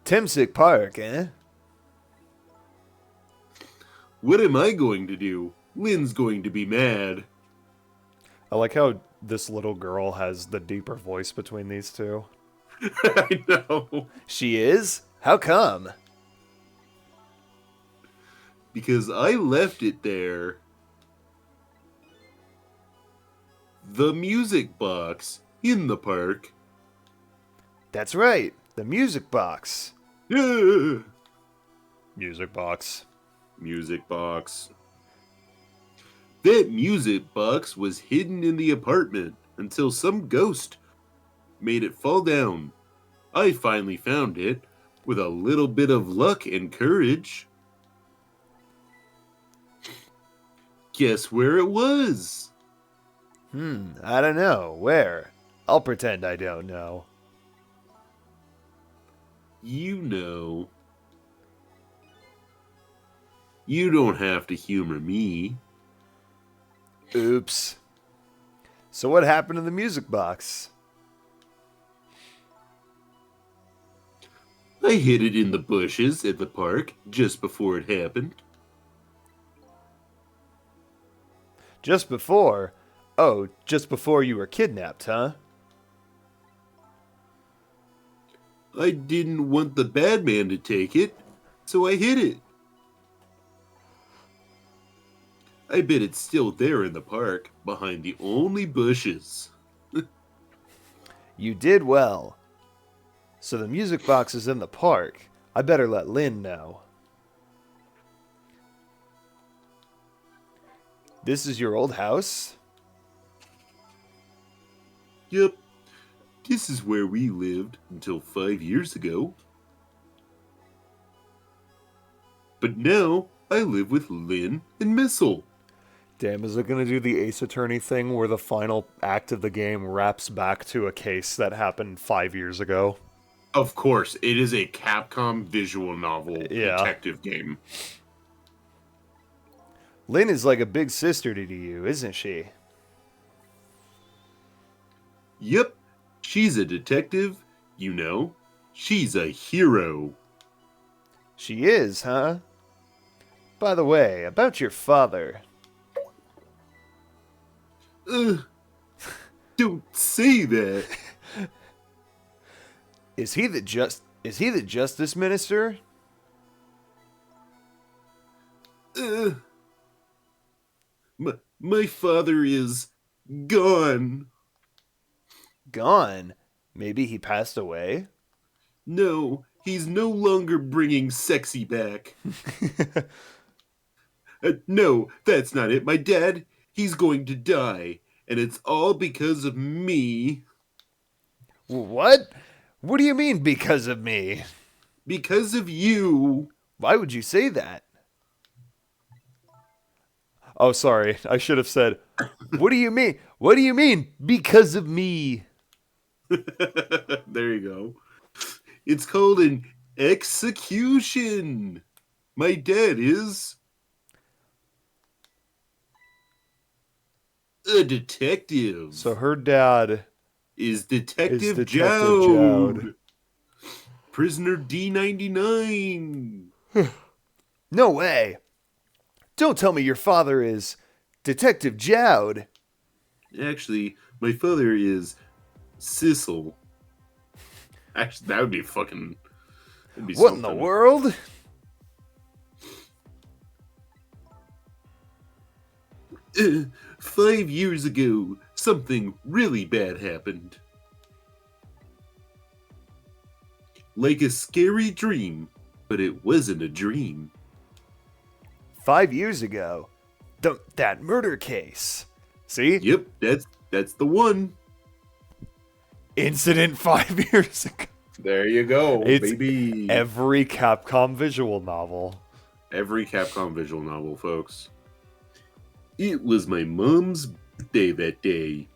Temsic Park, eh? What am I going to do? Lynn's going to be mad. I like how this little girl has the deeper voice between these two. I know. She is? How come? Because I left it there. The music box in the park. That's right. The music box. Yeah. Music box. Music box. That music box was hidden in the apartment until some ghost made it fall down. I finally found it with a little bit of luck and courage. Guess where it was? I don't know. Where? I'll pretend I don't know. You know. You don't have to humor me. Oops. So what happened to the music box? I hid it in the bushes at the park just before it happened. Just before? Oh, just before you were kidnapped, huh? I didn't want the bad man to take it, so I hid it. I bet it's still there in the park, behind the only bushes. You did well. So the music box is in the park. I better let Lynn know. This is your old house? Yep, this is where we lived until 5 years ago. But now I live with Lynn and Missile. Damn, is it going to do the Ace Attorney thing where the final act of the game wraps back to a case that happened 5 years ago? Of course, it is a Capcom visual novel Yeah. detective game. Lynn is like a big sister to you, isn't she? Yep, she's a detective, you know. She's a hero. She is, huh? By the way, about your father. Ugh, don't say that. Is he the justice minister? Ugh. My father is gone. Gone. Maybe he passed away? No, he's no longer bringing sexy back. No, that's not it. My dad, he's going to die. And it's all because of me. What? What do you mean because of me? Because of you. Why would you say that? Oh, sorry. I should have said, what do you mean? What do you mean because of me? There you go. It's called an execution. My dad is a detective. So her dad Is is Detective Detective Jowd. Jowd. Prisoner D99. No way. Don't tell me your father is Detective Jowd. Actually, my father is Sissel. Actually, that would be fucking. That'd be What in something. the world? 5 years ago, something really bad happened. Like a scary dream, but it wasn't a dream. 5 years ago. That murder case. See? Yep, that's the one. Incident 5 years ago. There you go, It's baby. every Capcom visual novel. Every Capcom visual novel, folks. It was my mom's birthday that day.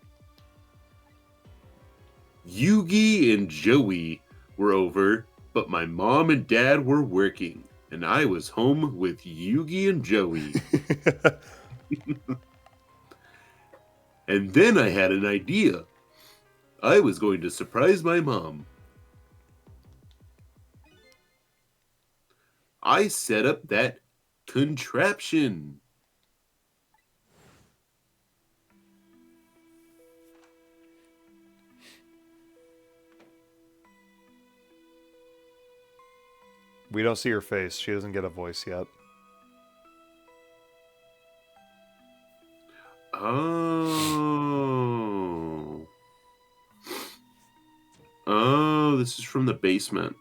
Yugi and Joey were over, but my mom and dad were working, and I was home with Yugi and Joey. And then I had an idea. I was going to surprise my mom. I set up that contraption. We don't see her face. She doesn't get a voice yet. Oh. Oh, this is from the basement.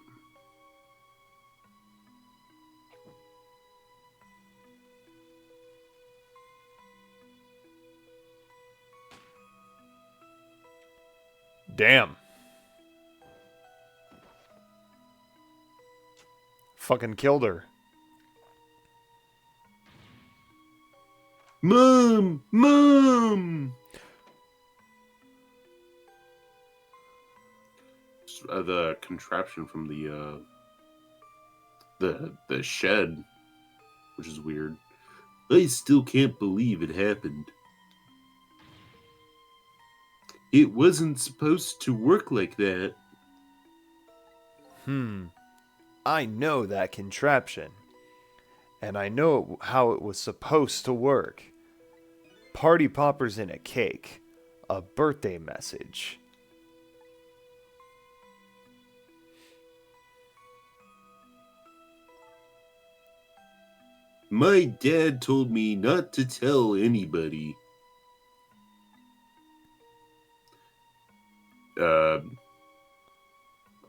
Damn. Fucking killed her. Mom! Mom! The contraption from the shed, which is weird. I still can't believe it happened. It wasn't supposed to work like that. I know that contraption. And I know how it was supposed to work. Party poppers in a cake. A birthday message. My dad told me not to tell anybody.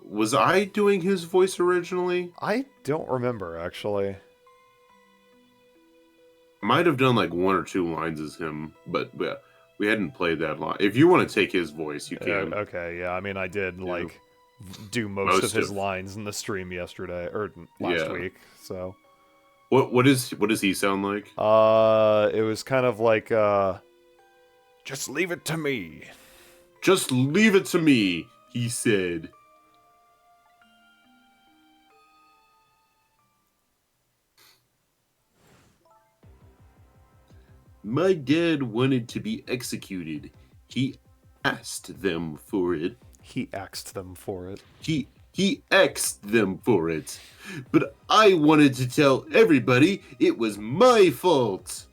Was I doing his voice originally? I don't remember, actually. Might have done like one or two lines as him, but we hadn't played that long. If you want to take his voice, you can. Okay, yeah. I mean, I did, like, do most Most of his of- lines in the stream yesterday, or last Yeah. week, so... What does he sound like? It was kind of like, just leave it to me. Just leave it to me, he said. My dad wanted to be executed. He asked them for it. He axed them for it. He asked them for it. But I wanted to tell everybody it was my fault.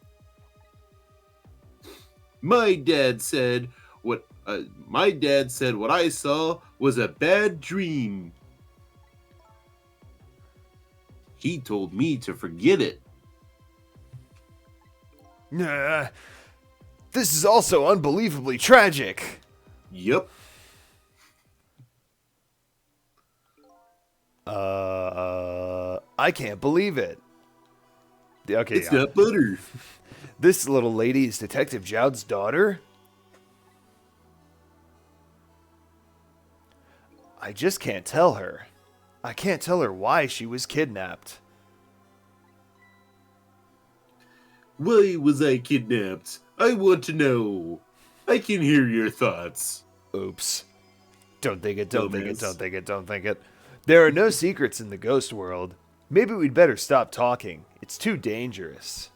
My dad said what I saw was a bad dream. He told me to forget it. Nah, this is also unbelievably tragic. Yup. I can't believe it. Okay, It's not butter. This little lady is Detective Jowd's daughter? I just can't tell her. I can't tell her why she was kidnapped. Why was I kidnapped? I want to know. I can hear your thoughts. Oops. Don't think it, don't think it, Dumbass. don't think it, don't think it. There are no secrets in the ghost world. Maybe we'd better stop talking. It's too dangerous.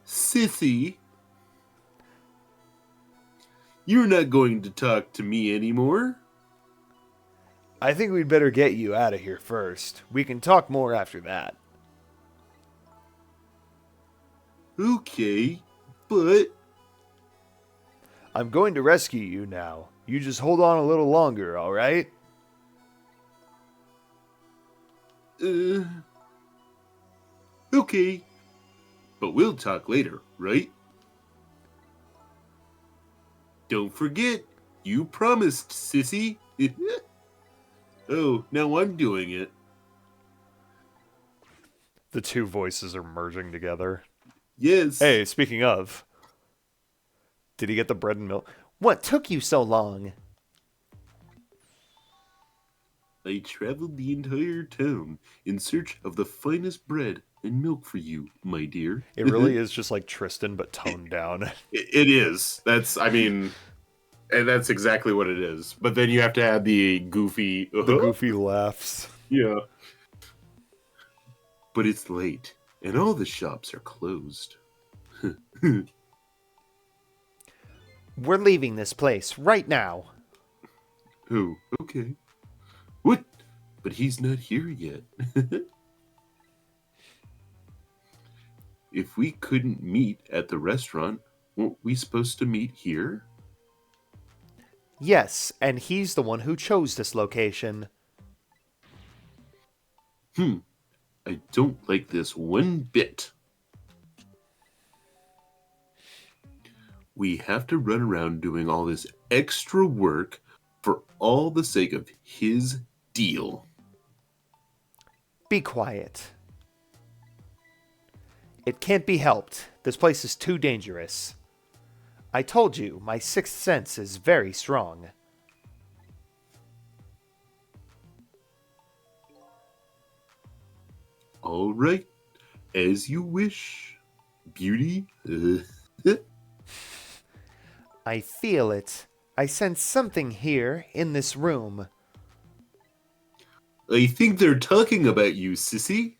Sissy, you're not going to talk to me anymore. I think we'd better get you out of here first. We can talk more after that. Okay, but I'm going to rescue you now. You just hold on a little longer, alright? okay. But we'll talk later, right? Don't forget, you promised, sissy. Oh, now I'm doing it. The two voices are merging together. Yes. Hey, speaking of, did he get the bread and milk? What took you so long? I traveled the entire town in search of the finest bread and milk for you, my dear. It really is just like Tristan, but toned down. It is. And that's exactly what it is. But then you have to add the goofy. The goofy laughs. Yeah. But it's late, and all the shops are closed. We're leaving this place right now. Oh, okay. What? But he's not here yet. If we couldn't meet at the restaurant, weren't we supposed to meet here? Yes, and he's the one who chose this location. I don't like this one bit. We have to run around doing all this extra work for all the sake of his deal. Be quiet. It can't be helped. This place is too dangerous. I told you, my sixth sense is very strong. All right, as you wish, beauty. I feel it. I sense something here in this room. I think they're talking about you, sissy.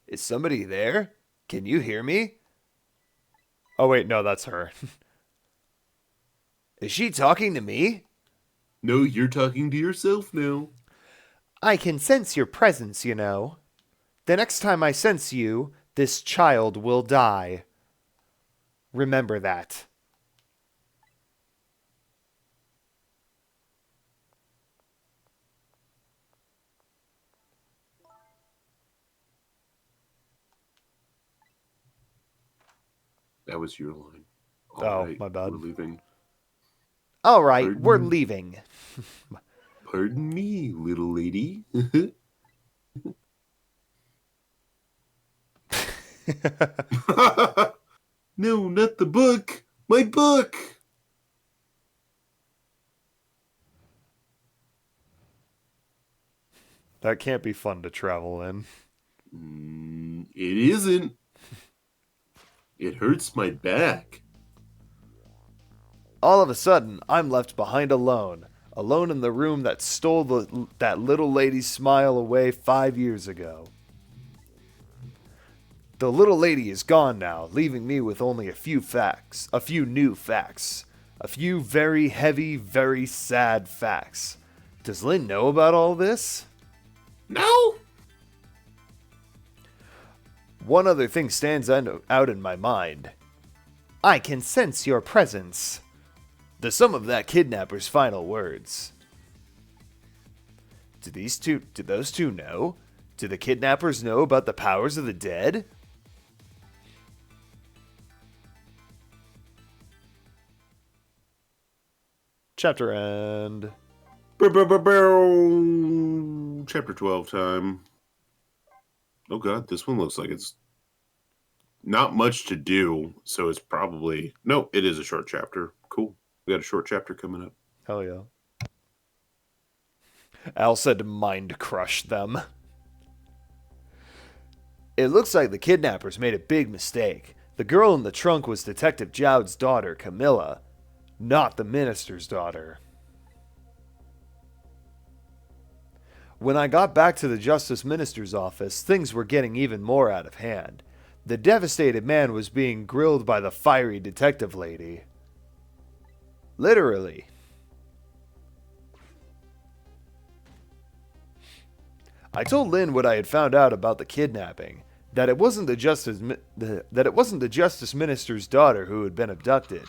Is somebody there? Can you hear me? Oh, wait, no, that's her. Is she talking to me? No, you're talking to yourself now. I can sense your presence, you know. The next time I sense you, this child will die. Remember that. That was your line. Oh, right, my bad. We're leaving. All right, Pardon? we're leaving. Pardon me, little lady. No, not the book. My book. That can't be fun to travel in. It isn't. It hurts my back. All of a sudden, I'm left behind alone. Alone in the room that stole that little lady's smile away 5 years ago. The little lady is gone now, leaving me with only a few new facts. A few very heavy, very sad facts. Does Lynn know about all this? No. One other thing stands out in my mind. I can sense your presence. The sum of that kidnapper's final words. Do those two know? Do the kidnappers know about the powers of the dead? Chapter end. Chapter 12 time. Oh god, this one looks like it's not much to do, so it's probably... No, it is a short chapter. Cool. We got a short chapter coming up. Hell yeah. Al said mind crush them. It looks like the kidnappers made a big mistake. The girl in the trunk was Detective Jowd's daughter, Camilla, not the minister's daughter. When I got back to the Justice Minister's office, things were getting even more out of hand. The devastated man was being grilled by the fiery detective lady. Literally. I told Lynn what I had found out about the kidnapping, that it wasn't the Justice Minister's daughter who had been abducted.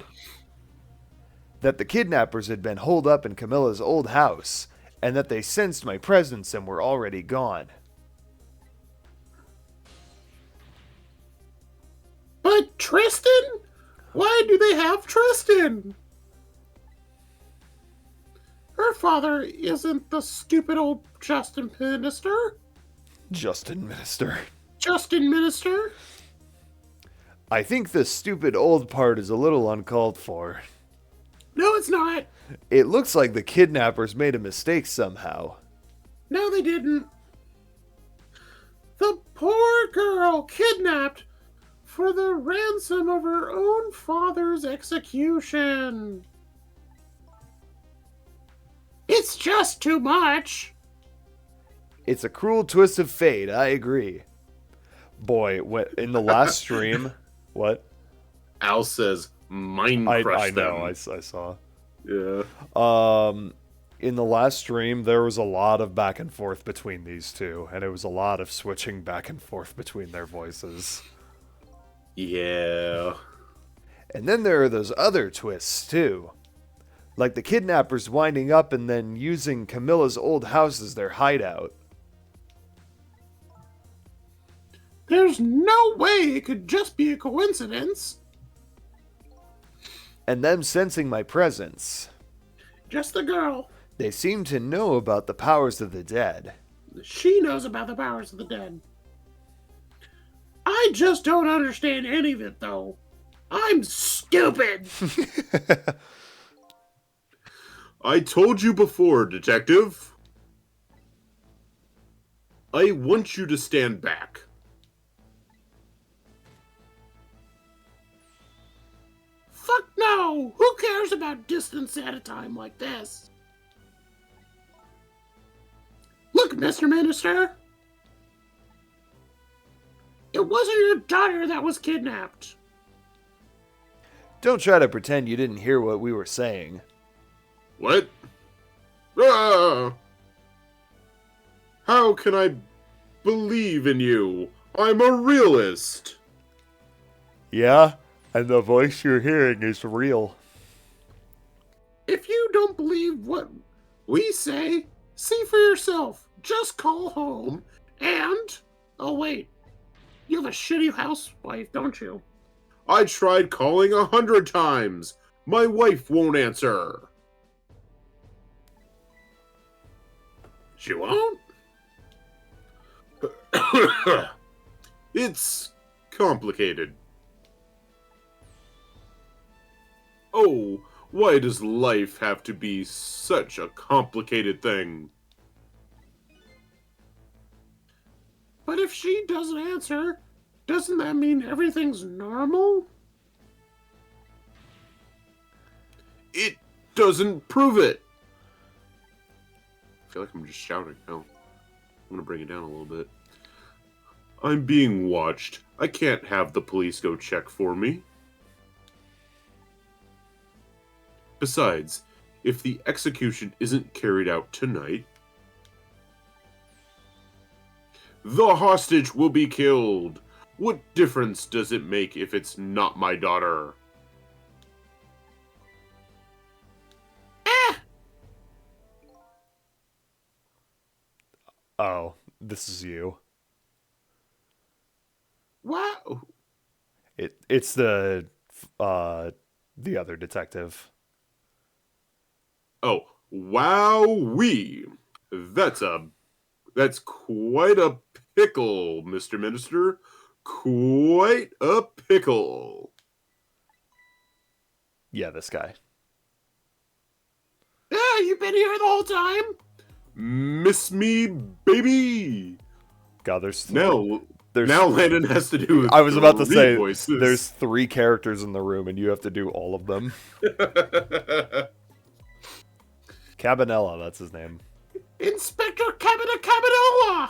That the kidnappers had been holed up in Camilla's old house, and that they sensed my presence and were already gone. But Tristan? Why do they have Tristan? Her father isn't the stupid old Justin Minister. Justin Minister. Justin Minister? I think the stupid old part is a little uncalled for. No, it's not. It looks like the kidnappers made a mistake somehow. No, they didn't. The poor girl kidnapped for the ransom of her own father's execution. It's just too much. It's a cruel twist of fate, I agree. Boy, in the last stream... What? Al says, mind crush I know, them. I saw. Yeah. In the last stream, there was a lot of back and forth between these two, and it was a lot of switching back and forth between their voices. Yeah. And then there are those other twists, too. Like the kidnappers winding up and then using Camilla's old house as their hideout. There's no way it could just be a coincidence. And them sensing my presence. Just the girl. They seem to know about the powers of the dead. She knows about the powers of the dead. I I just don't understand any of it, though. I'm stupid. I told you before, Detective. I want you to stand back. Fuck no! Who cares about distance at a time like this? Look, Mr. Minister. It wasn't your daughter that was kidnapped. Don't try to pretend you didn't hear what we were saying. What? Ah! How can I believe in you? I'm a realist. Yeah, and the voice you're hearing is real. If you don't believe what we say, see for yourself. Just call home and... Oh, wait. You have a shitty housewife, don't you? I tried calling 100 times. My wife won't answer. She won't? It's complicated. Oh, why does life have to be such a complicated thing? But if she doesn't answer, doesn't that mean everything's normal? It doesn't prove it. I feel like I'm just shouting now. I'm gonna bring it down a little bit. I'm being watched. I can't have the police go check for me. Besides, if the execution isn't carried out tonight, the hostage will be killed. What difference does it make if it's not my daughter? Oh, this is you. Wow. It's the other detective. Oh, wowee. That's quite a pickle, Mr. Minister. Quite a pickle. Yeah, this guy. Yeah, you've been here the whole time? Miss me, baby. God, there's Now there's Landon has to do. I was about to say voices. there's 3 characters in the room and you have to do all of them. Cabanella, that's his name. Inspector Cabanola.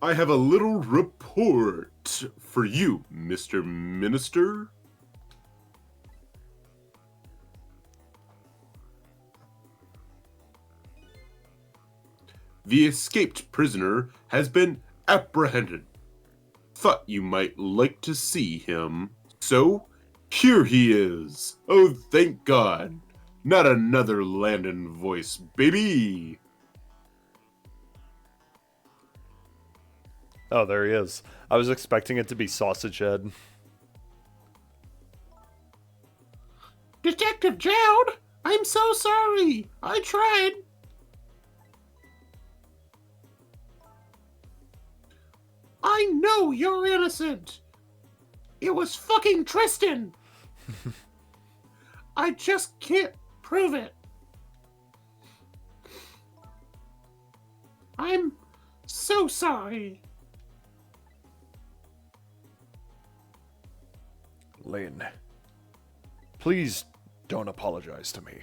I have a little report for you, Mr. Minister. The escaped prisoner has been apprehended. Thought you might like to see him. So, here he is. Oh, thank God. Not another Landon voice, baby. Oh, there he is. I was expecting it to be Sausage Head. Detective Jowd, I'm so sorry. I tried. I know you're innocent. It was fucking Tristan. I just can't prove it. I'm so sorry. Lynn, please don't apologize to me.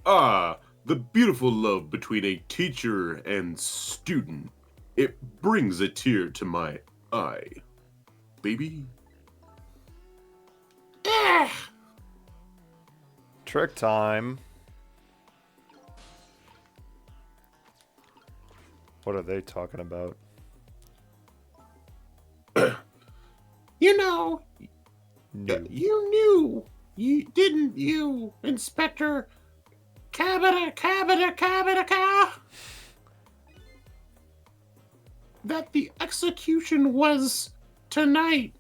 Ah, the beautiful love between a teacher and student. It brings a tear to my eye, baby. Trick time. What are they talking about? You know, No. you knew, didn't you, Inspector Cabata? that the execution was tonight.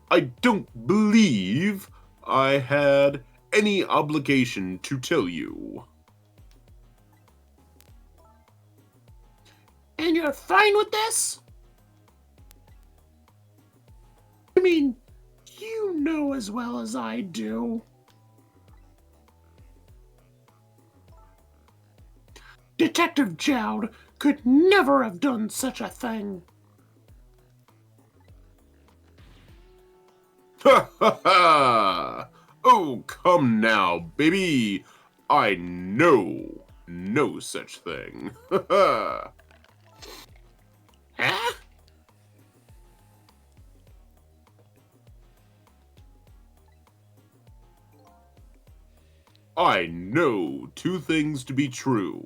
I don't believe I had any obligation to tell you. And you're fine with this? I mean, you know as well as I do. Detective Jowd could never have done such a thing. Ha ha ha! Oh, come now, baby. I know no such thing. Ha ha! Huh? I know two things to be true,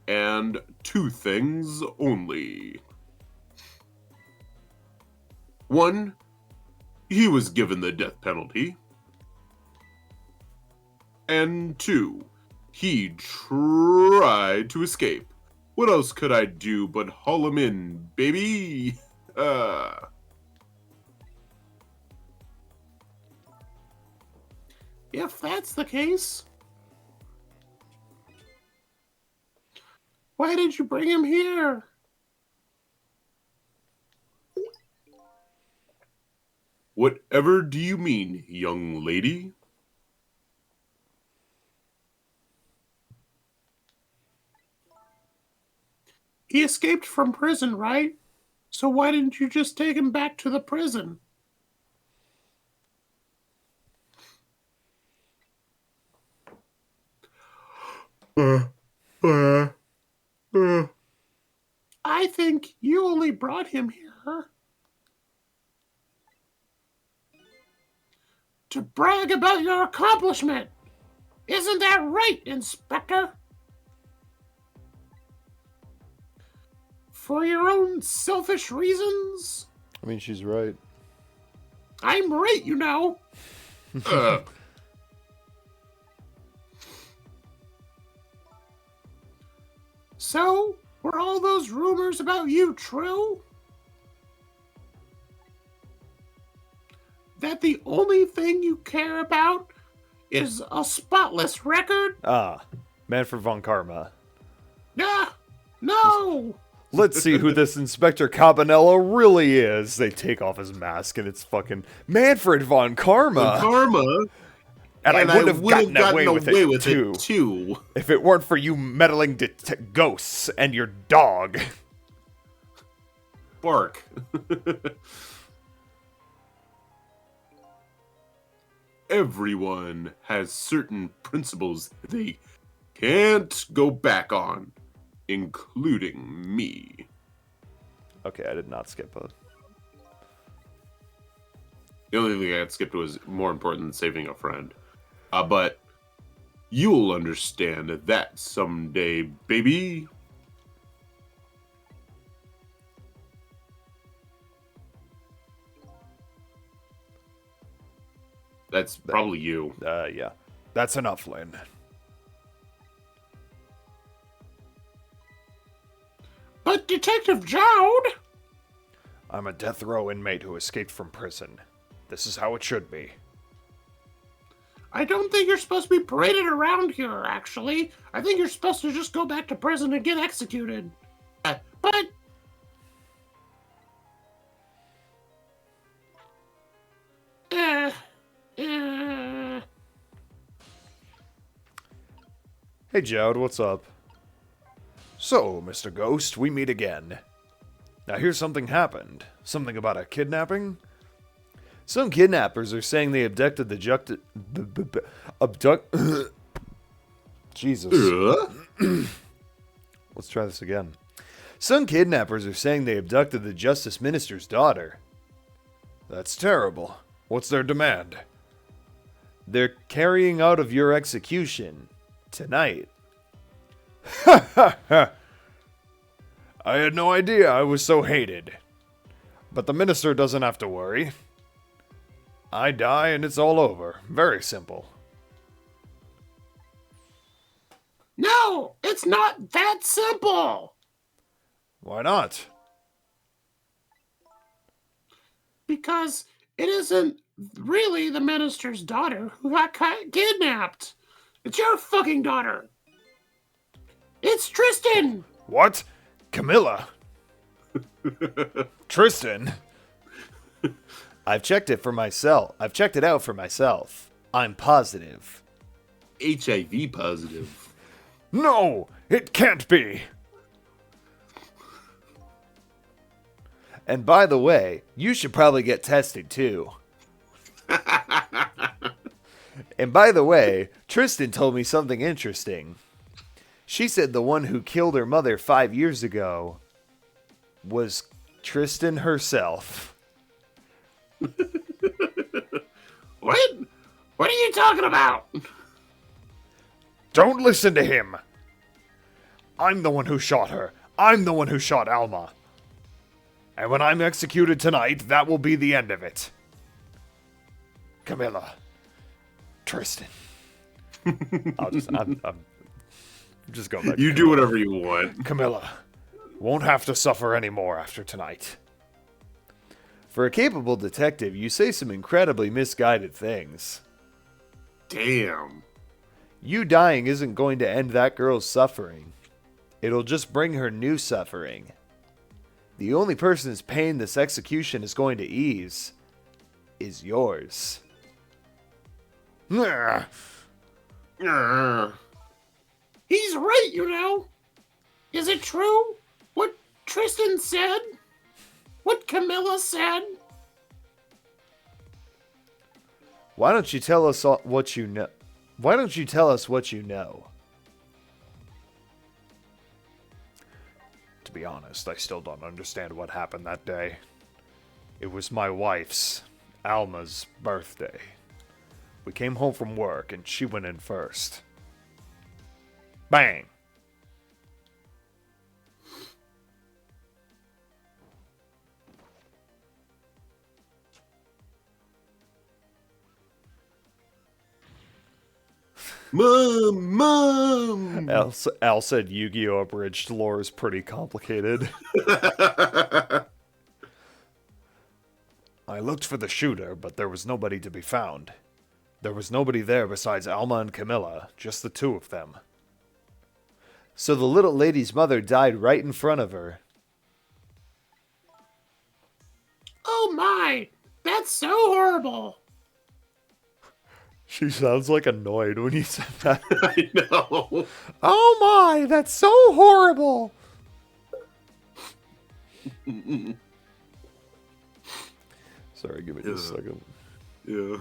and two things only. One, he was given the death penalty. And two, he tried to escape. What else could I do but haul him in, baby? If that's the case, why did you bring him here? Whatever do you mean, young lady? He escaped from prison, right? So why didn't you just take him back to the prison? I think you only brought him here to brag about your accomplishment. Isn't that right, Inspector? For your own selfish reasons? I mean, she's right. I'm right, you know. So, were all those rumors about you true? That the only thing you care about is a spotless record? Ah, Manfred von Karma. Ah, no! Let's see who this Inspector Cabanello really is. They take off his mask and it's fucking Manfred von Karma. Karma. And I would have gotten away with it too. too. If it weren't for you meddling ghosts and your dog. Bark. Everyone has certain principles they can't go back on, including me. Okay, I did not skip a... The only thing I had skipped was more important than saving a friend. But you'll understand that someday, baby. That's probably you. Yeah. That's enough, Lynn. But Detective Jowd! I'm a death row inmate who escaped from prison. This is how it should be. I don't think you're supposed to be paraded around here, actually. I think you're supposed to just go back to prison and get executed. But... Hey, Jowd, what's up? So, Mr. Ghost, we meet again. Now, here's something happened. Something about a kidnapping? Some kidnappers are saying they abducted the Jesus. Let's try this again. Some kidnappers are saying they abducted the Justice Minister's daughter. That's terrible. What's their demand? They're carrying out of your execution tonight. Ha ha ha! I had no idea I was so hated. But the minister doesn't have to worry. I die and it's all over. Very simple. No, it's not that simple. Why not? Because it isn't really the minister's daughter who got kidnapped. It's your fucking daughter. It's Tristan. What? Camilla? Tristan? I've checked it for myself. I've checked it out for myself. I'm positive. HIV positive. No, it can't be. And by the way, you should probably get tested too. And by the way, Tristan told me something interesting. She said the one who killed her mother 5 years ago was Tristan herself. What? What are you talking about? Don't listen to him. I'm the one who shot her. I'm the one who shot Alma. And when I'm executed tonight, that will be the end of it. Camilla. Tristan. I'm just going back. You do whatever you want. Camilla won't have to suffer anymore after tonight. For a capable detective, you say some incredibly misguided things. Damn. You dying isn't going to end that girl's suffering. It'll just bring her new suffering. The only person's pain this execution is going to ease is yours. He's right, you know. Is it true what Tristan said? What Camilla said? Why don't you tell us what you know? Why don't you tell us what you know? To be honest, I still don't understand what happened that day. It was my wife's, Alma's, birthday. We came home from work and she went in first. Bang! Mom! Al said Yu-Gi-Oh! Abridged lore is pretty complicated. I looked for the shooter, but there was nobody to be found. There was nobody there besides Alma and Camilla, just the two of them. So the little lady's mother died right in front of her. Oh my! That's so horrible! She sounds like annoyed when you said that. I know. Oh my, that's so horrible! Sorry, give me just a second. Yeah.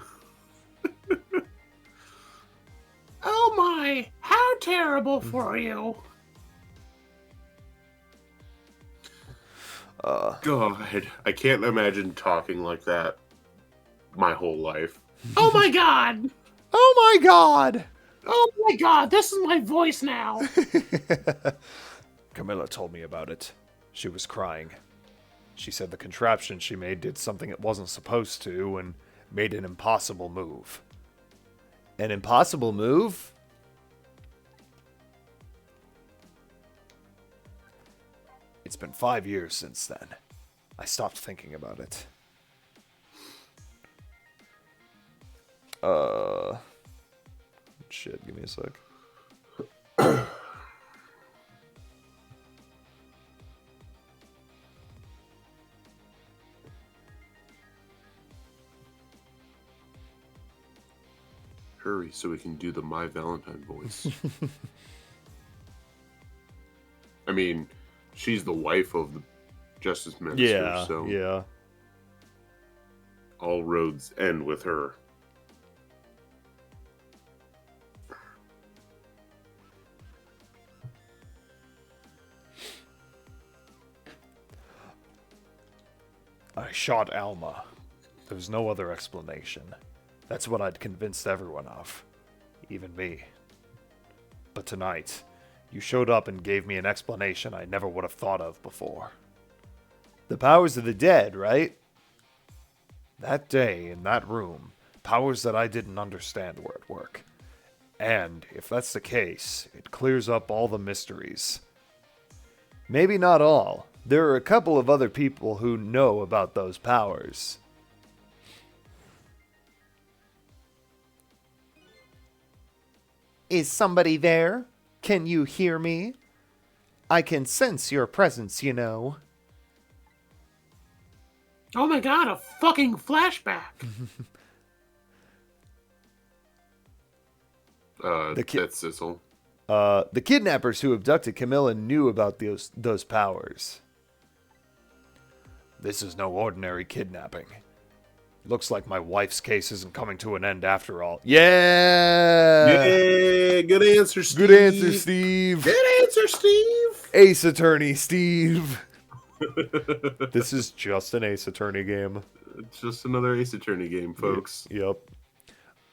Oh my! How terrible for you! God, I can't imagine talking like that my whole life. Oh my god! Oh my god! Oh my god, this is my voice now! Camilla told me about it. She was crying. She said the contraption she made did something it wasn't supposed to and made an impossible move. An impossible move? It's been 5 years since then. I stopped thinking about it. Shit, give me a sec. Hurry so we can do the My Valentine voice. I mean, she's the wife of the Justice Minister, so yeah. all roads end with her. I shot Alma. There was no other explanation. That's what I'd convinced everyone of. Even me. But tonight, you showed up and gave me an explanation I never would have thought of before. The powers of the dead, right? That day, in that room, powers that I didn't understand were at work. And if that's the case, it clears up all the mysteries. Maybe not all. There are a couple of other people who know about those powers. Is somebody there? Can you hear me? I can sense your presence, you know. Oh my god, a fucking flashback. That's Sissel. The kidnappers who abducted Camilla knew about those powers. This is no ordinary kidnapping. Looks like my wife's case isn't coming to an end after all. Yeah! Yeah, good answer, Steve. Good answer, Steve. Good answer, Steve. Ace Attorney, Steve. This is just an Ace Attorney game. It's just another Ace Attorney game, folks. Yep.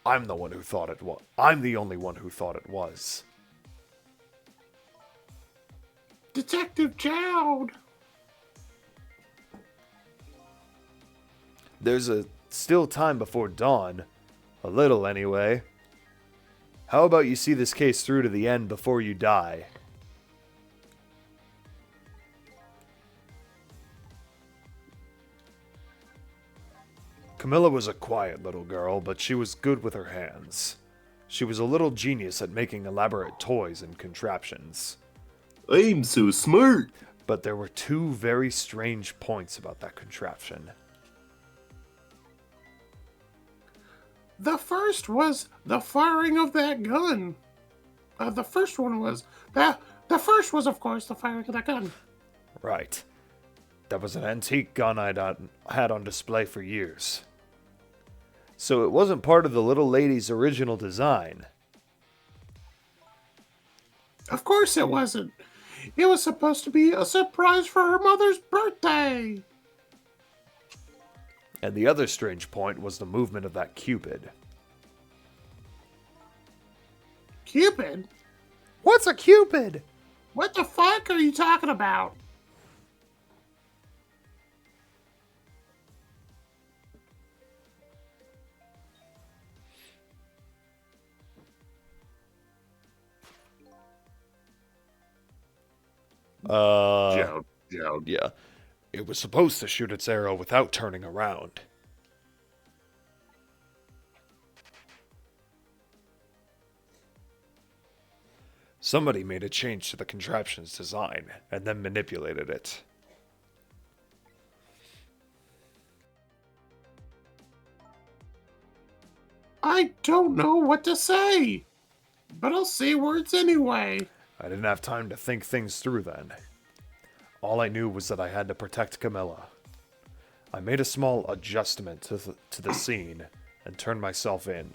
I'm the one who thought it was. I'm the only one who thought it was. Detective Jowd. There's still time before dawn. A little, anyway. How about you see this case through to the end before you die? Camilla was a quiet little girl, but she was good with her hands. She was a little genius at making elaborate toys and contraptions. I'm so smart. But there were two very strange points about that contraption. The first was the firing of that gun. The first, of course, the firing of that gun. Right. That was an antique gun I'd had on display for years. So it wasn't part of the little lady's original design. Of course it wasn't. It was supposed to be a surprise for her mother's birthday. And the other strange point was the movement of that Cupid. Cupid? What's a Cupid? What the fuck are you talking about? Jowd. Yeah. It was supposed to shoot its arrow without turning around. Somebody made a change to the contraption's design, and then manipulated it. I don't know what to say, but I'll say words anyway. I didn't have time to think things through then. All I knew was that I had to protect Camilla. I made a small adjustment to the scene and turned myself in.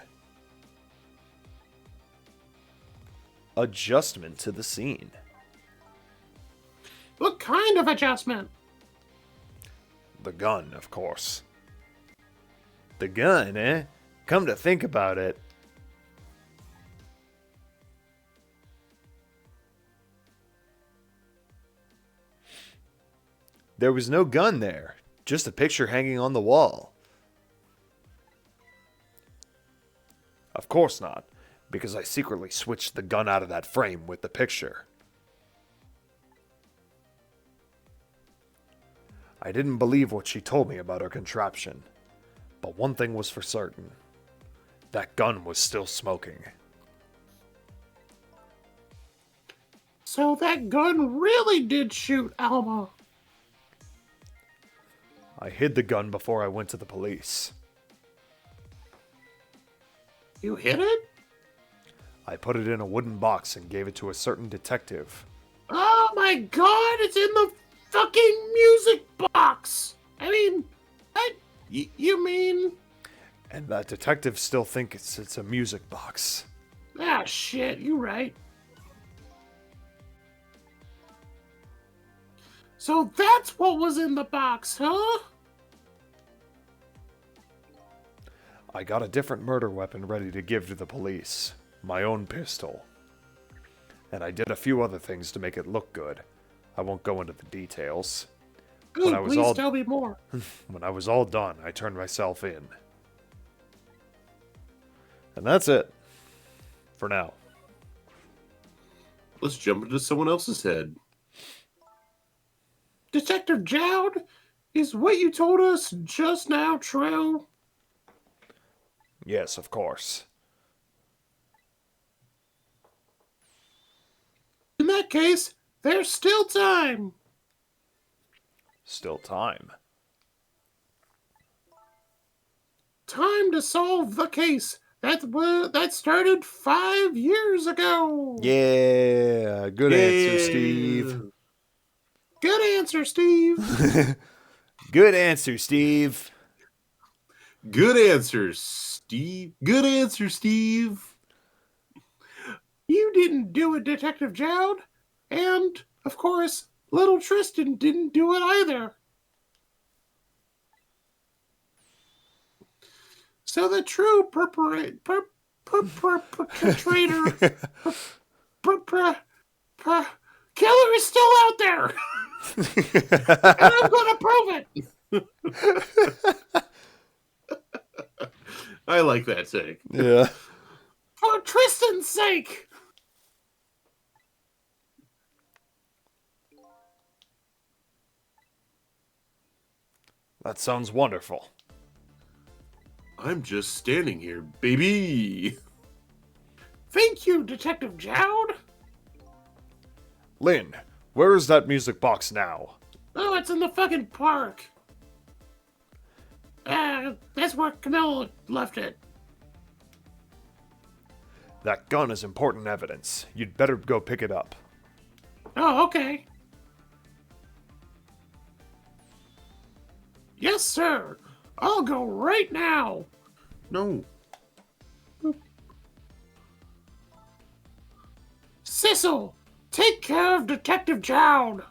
Adjustment to the scene? What kind of adjustment? The gun, of course. The gun, eh? Come to think about it. There was no gun there, just a picture hanging on the wall. Of course not, because I secretly switched the gun out of that frame with the picture. I didn't believe what she told me about her contraption, but one thing was for certain. That gun was still smoking. So that gun really did shoot Alma. I hid the gun before I went to the police. You hid it? I put it in a wooden box and gave it to a certain detective. Oh my god, it's in the fucking music box! I mean, you mean... And that detective still thinks it's a music box. Ah, shit, you right. So that's what was in the box, huh? I got a different murder weapon ready to give to the police. My own pistol. And I did a few other things to make it look good. I won't go into the details. Ooh, please tell me more. When I was all done, I turned myself in. And that's it. For now. Let's jump into someone else's head. Detective Jowd, is what you told us just now true? Yes, of course. In that case, there's still time. Still time. Time to solve the case that started 5 years ago. Yeah, good answer, Steve. Good answer, Steve. Good answer, Steve. Good answer, Steve. Good answer, Steve. You didn't do it, Detective Jowd. And, of course, little Tristan didn't do it either. So the true perpetrator, killer is still out there. And I'm going to prove it. I like that take. Yeah. For Tristan's sake. That sounds wonderful. I'm just standing here, baby. Thank you, Detective Jowd. Lynn, where is that music box now? Oh, it's in the fucking park. That's where Camilla left it. That gun is important evidence. You'd better go pick it up. Oh, okay. Yes, sir. I'll go right now. No. Sissel, take care of Detective Jowd.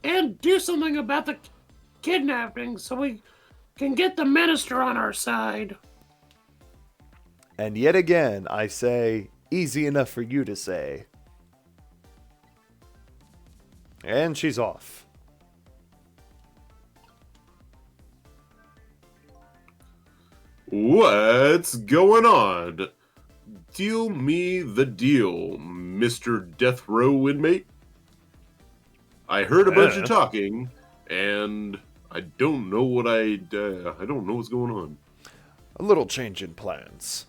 And do something about the kidnapping so we can get the minister on our side. And yet again, I say, easy enough for you to say. And she's off. What's going on? Deal me the deal, Mr. Death Row inmate. I heard a bunch of talking, and I don't know what I don't know what's going on. A little change in plans.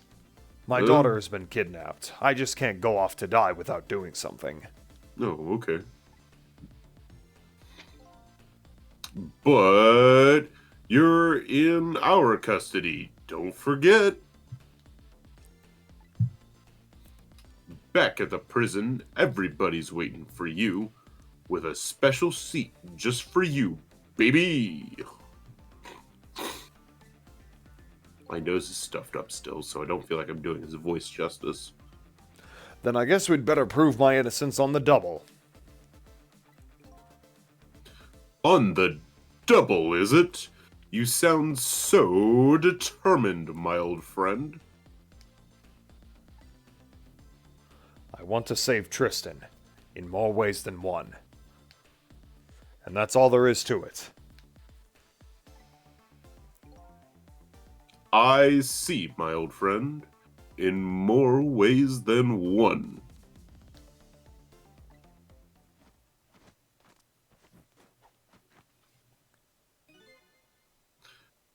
My daughter has been kidnapped. I just can't go off to die without doing something. Oh, okay. But you're in our custody. Don't forget. Back at the prison, everybody's waiting for you with a special seat just for you, baby. My nose is stuffed up still, so I don't feel like I'm doing his voice justice. Then I guess we'd better prove my innocence on the double. On the double, is it? You sound so determined, my old friend. I want to save Tristan, in more ways than one. And that's all there is to it. I see, my old friend, in more ways than one.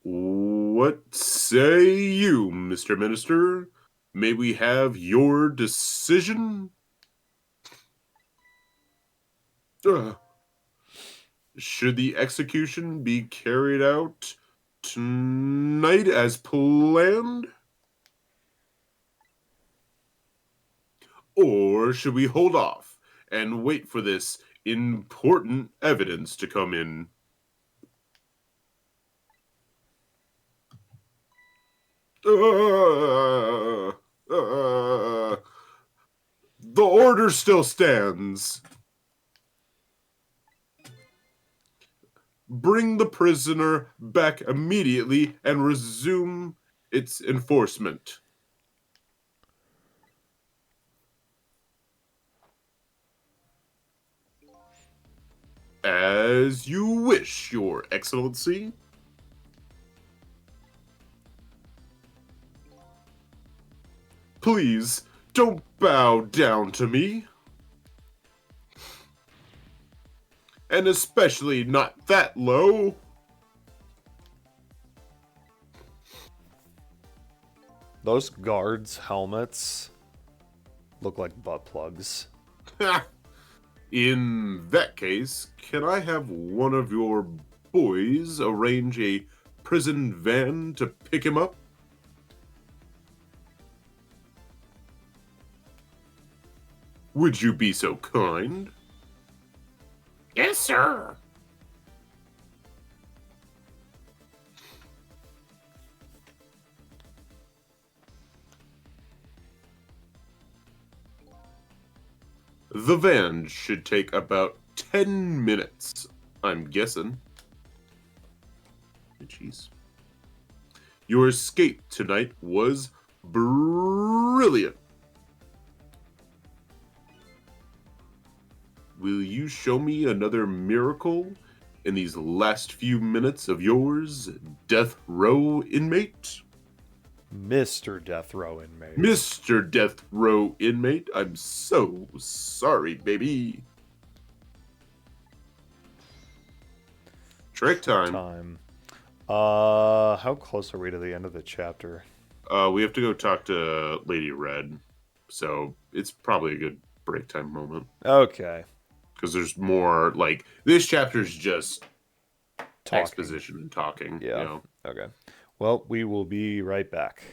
What say you, Mr. Minister? May we have your decision? Should the execution be carried out tonight as planned? Or should we hold off and wait for this important evidence to come in? The order still stands. Bring the prisoner back immediately and resume its enforcement. As you wish, Your Excellency. Please, don't bow down to me. And especially not that low. Those guards' helmets look like butt plugs. In that case, can I have one of your boys arrange a prison van to pick him up? Would you be so kind? Yes, sir. The van should take about 10 minutes, I'm guessing. Jeez. Your escape tonight was brilliant. Will you show me another miracle in these last few minutes of yours, death row inmate? Mr. Death Row inmate. Mr. Death Row inmate, I'm so sorry, baby. Trick time. How close are we to the end of the chapter? We have to go talk to Lady Red, so it's probably a good break time moment. Okay. Because there's more, like, this chapter's just Talking. exposition and talking. Yeah. You know? Okay. Well, we will be right back.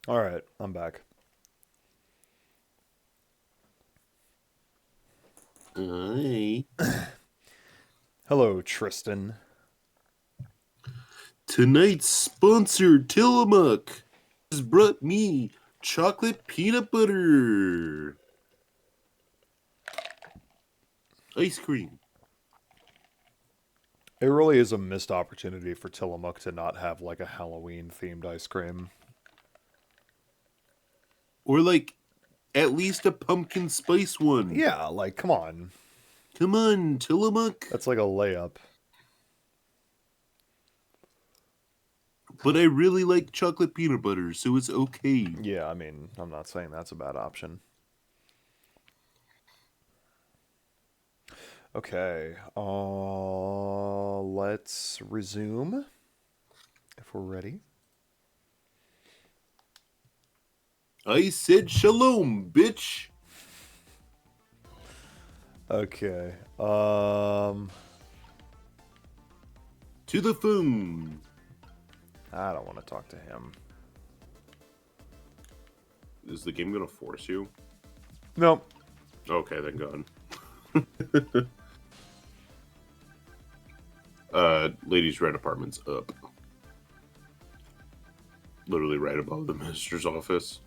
All right, I'm back. Aye. Hello, Tristan. Tonight's sponsor, Tillamook, has brought me chocolate peanut butter ice cream. It really is a missed opportunity for Tillamook to not have like a Halloween-themed ice cream. Or like at least a pumpkin spice one. Yeah, like, come on. Come on, Tillamook. That's like a layup. But I really like chocolate peanut butter, so it's okay. Yeah, I mean, I'm not saying that's a bad option. Okay, let's resume if we're ready. I said shalom, bitch. Okay, To the phone. I don't want to talk to him. Is the game gonna force you? Nope. Okay, then go on. Ladies' red apartment's up. Literally right above the minister's office.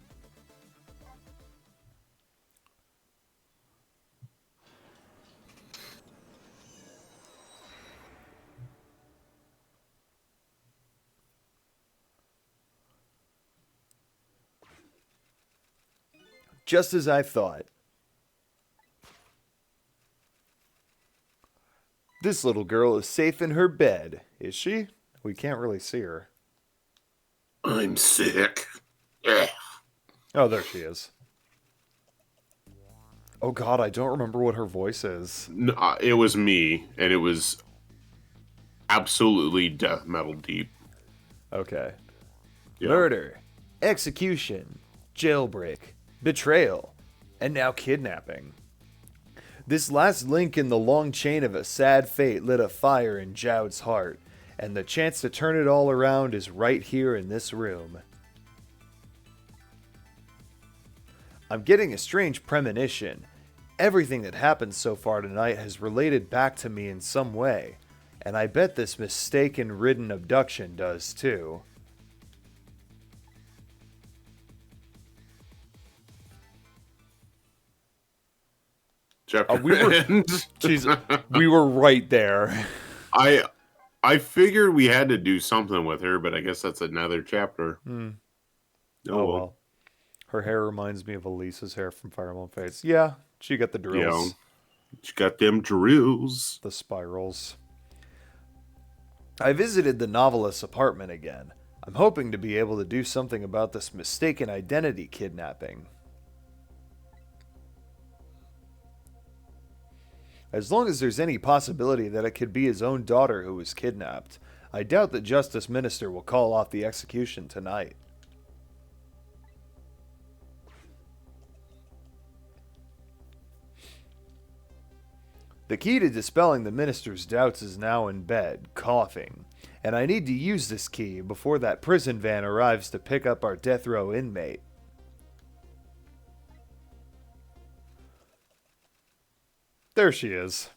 Just as I thought. This little girl is safe in her bed, is she? We can't really see her. I'm sick. Ugh. Oh, there she is. Oh god, I don't remember what her voice is. No, it was me, and it was absolutely death metal deep. Okay. Yeah. Murder, execution, jailbreak, betrayal, and now kidnapping. This last link in the long chain of a sad fate lit a fire in Jowd's heart, and the chance to turn it all around is right here in this room. I'm getting a strange premonition. Everything that happened so far tonight has related back to me in some way, and I bet this mistaken-ridden abduction does too. Chapter we were- end. Jeez, we were right there. I figured we had to do something with her, but I guess that's another chapter. Hmm. Oh, well. Well. Her hair reminds me of Elisa's hair from Fire Emblem Fates. Yeah, she got the drills. Yeah. She got them drills. The spirals. I visited the novelist's apartment again. I'm hoping to be able to do something about this mistaken identity kidnapping. As long as there's any possibility that it could be his own daughter who was kidnapped, I doubt the Justice Minister will call off the execution tonight. The key to dispelling the minister's doubts is now in bed, coughing, and I need to use this key before that prison van arrives to pick up our death row inmate. There she is.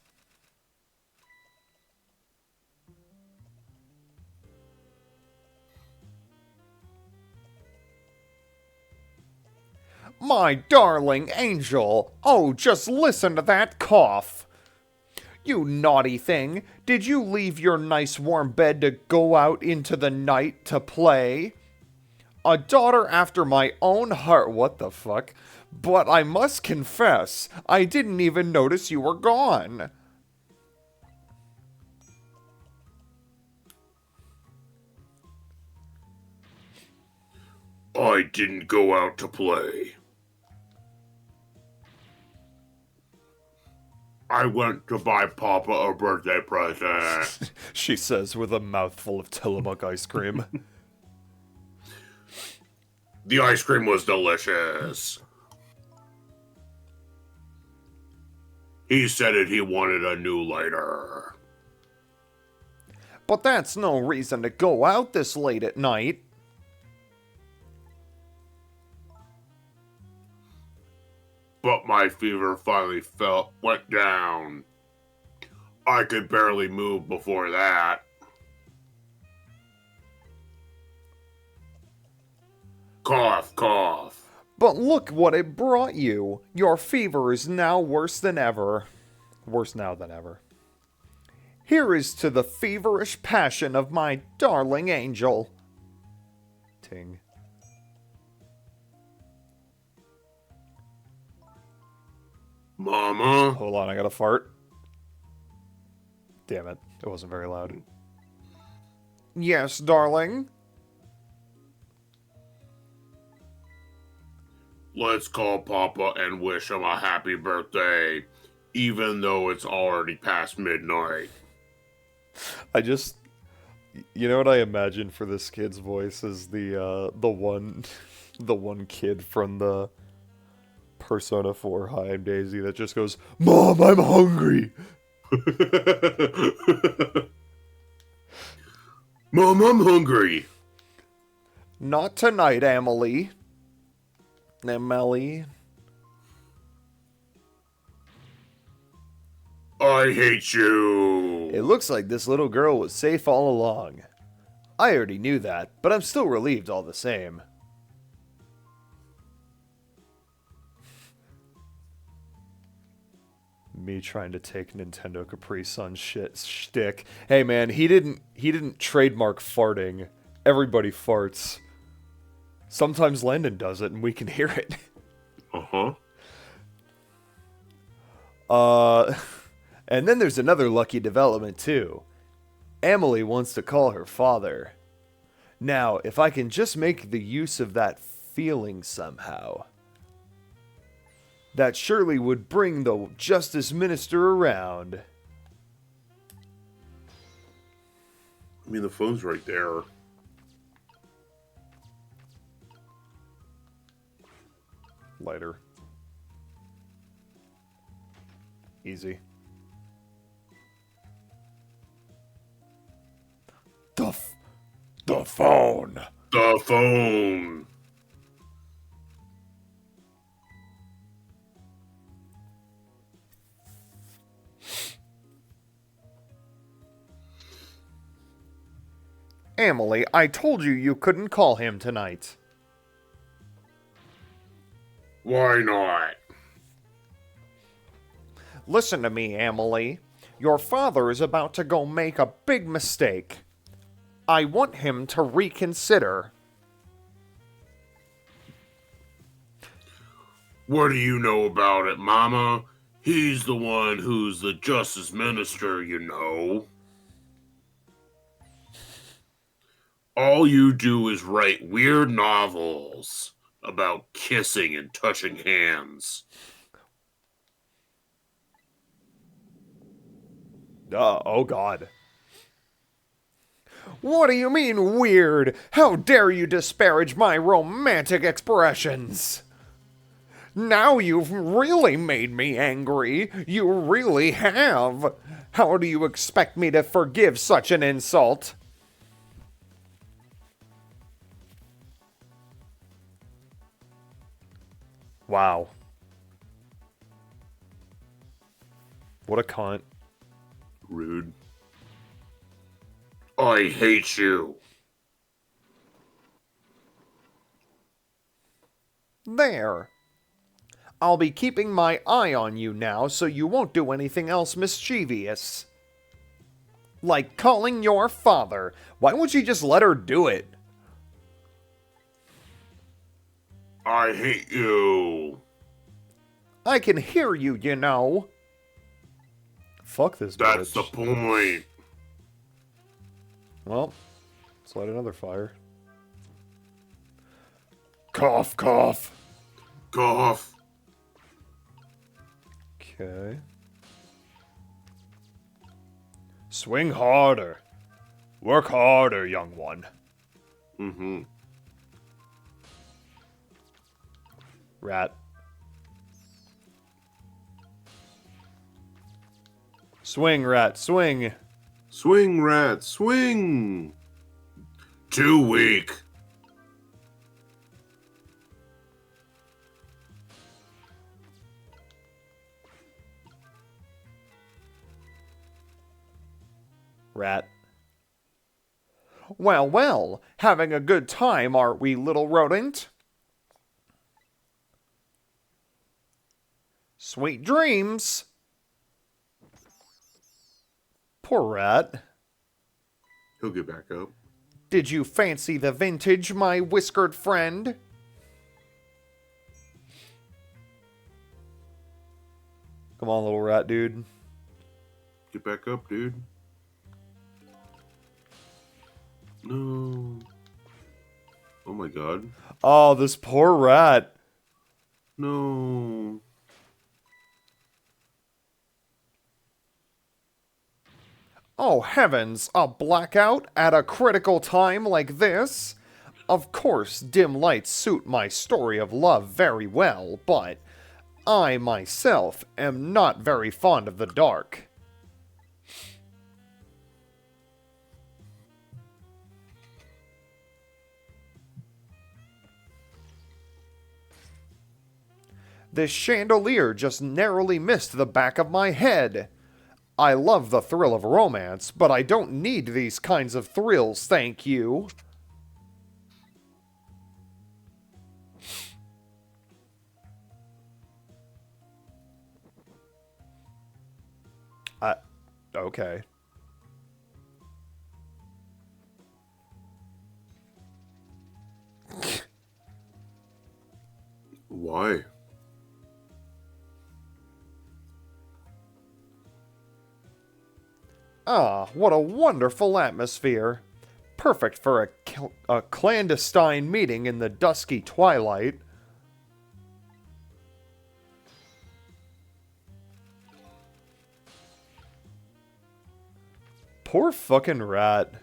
My darling angel! Oh, just listen to that cough! You naughty thing! Did you leave your nice warm bed to go out into the night to play? A daughter after my own heart, what the fuck? But I must confess, I didn't even notice you were gone. I didn't go out to play. I went to buy Papa a birthday present. She says with a mouthful of Tillamook ice cream. The ice cream was delicious. He said he wanted a new lighter. But that's no reason to go out this late at night. but my fever finally went down. I could barely move before that. Cough, cough. But look what it brought you. Your fever is now worse than ever. Worse now than ever. Here is to the feverish passion of my darling angel. Ting. Mama? Hold on, I gotta fart. Damn it, it wasn't very loud. Yes, darling? Let's call Papa and wish him a happy birthday, even though it's already past midnight. I just... You know what I imagine for this kid's voice is the one kid from the Persona 4 Hi, I'm Daisy that just goes, Mom, I'm hungry! Mom, I'm hungry. Not tonight, Emily. Emily. I hate you. It looks like this little girl was safe all along. I already knew that, but I'm still relieved all the same. Me trying to take Nintendo Capri Sun shtick. Hey man, he didn't trademark farting. Everybody farts. Sometimes Landon does it and we can hear it. And then there's another lucky development too. Emily wants to call her father. Now, if I can just make the use of that feeling somehow, that surely would bring the justice minister around. I mean, the phone's right there. Lighter. Easy. The phone. The phone. Emily, I told you you couldn't call him tonight. Why not? Listen to me, Emily. Your father is about to go make a big mistake. I want him to reconsider. What do you know about it, Mama? He's the one who's the justice minister, you know. All you do is write weird novels about kissing and touching hands. Oh God. What do you mean, weird? How dare you disparage my romantic expressions? Now you've really made me angry. You really have. How do you expect me to forgive such an insult? Wow. What a cunt. Rude. I hate you. There. I'll be keeping my eye on you now so you won't do anything else mischievous. Like calling your father. Why won't you just let her do it? I hate you. I can hear you, you know. Fuck this bitch. That's the point. Well, let's light another fire. Cough, cough. Cough. Okay. Swing harder. Work harder, young one. Mm-hmm. Rat. Swing, rat, swing. Swing, rat, swing. Too weak. Rat. Well, well, having a good time, aren't we, little rodent? Sweet dreams. Poor rat. He'll get back up. Did you fancy the vintage, my whiskered friend? Come on, little rat dude. Get back up, dude. No. Oh my god. Oh, this poor rat. No. Oh, heavens, a blackout at a critical time like this? Of course, dim lights suit my story of love very well, but I myself am not very fond of the dark. This chandelier just narrowly missed the back of my head. I love the thrill of romance, but I don't need these kinds of thrills, thank you. Okay. Why? Ah, what a wonderful atmosphere. Perfect for a clandestine meeting in the dusky twilight. Poor fucking rat.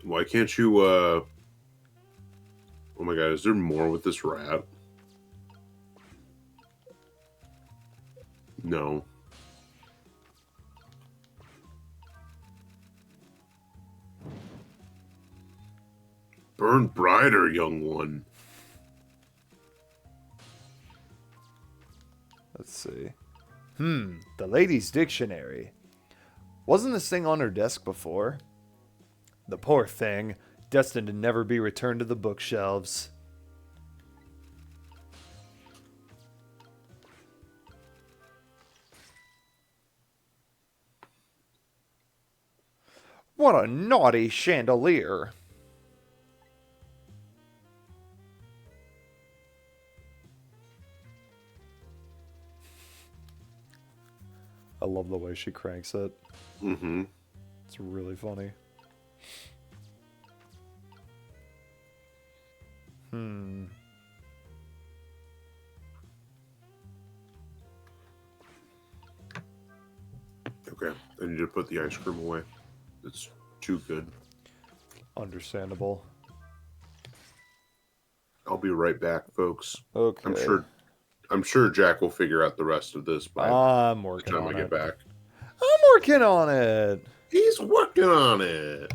Why can't you, Oh my god, is there more with this rat? No. Burn brighter, young one. Let's see. The lady's dictionary. Wasn't this thing on her desk before? The poor thing, destined to never be returned to the bookshelves. What a naughty chandelier. I love the way she cranks it. Mm-hmm. It's really funny. Okay, I need to put the ice cream away. It's too good. Understandable. I'll be right back, folks. Okay. I'm sure Jack will figure out the rest of this by I'm the working time on I get it. back. I'm working on it. He's working on it.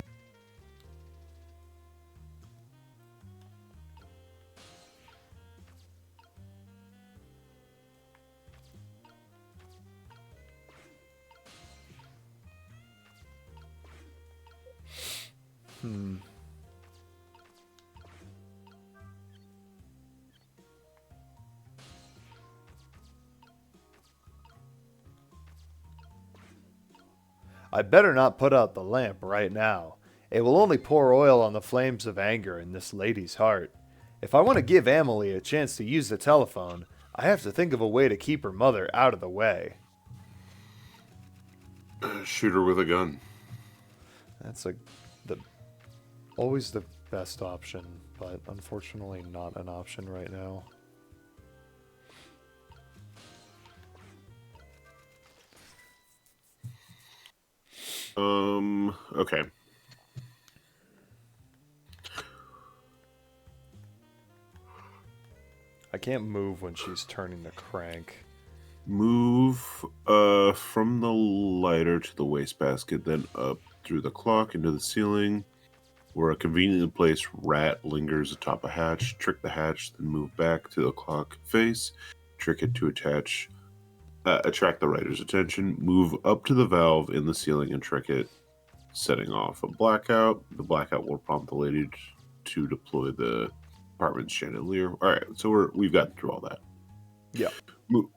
I better not put out the lamp right now. It will only pour oil on the flames of anger in this lady's heart. If I want to give Emily a chance to use the telephone, I have to think of a way to keep her mother out of the way. Shoot her with a gun. That's always the best option, but unfortunately not an option right now. Okay. I can't move when she's turning the crank. Move from the lighter to the wastebasket, then up through the clock into the ceiling, where a conveniently placed rat lingers atop a hatch. Trick the hatch, then move back to the clock face. Trick it to attach attract the writer's attention. Move up to the valve in the ceiling and trick it, setting off a blackout. The blackout will prompt the lady to deploy the apartment's chandelier. All right, so we've gotten through all that. Yeah.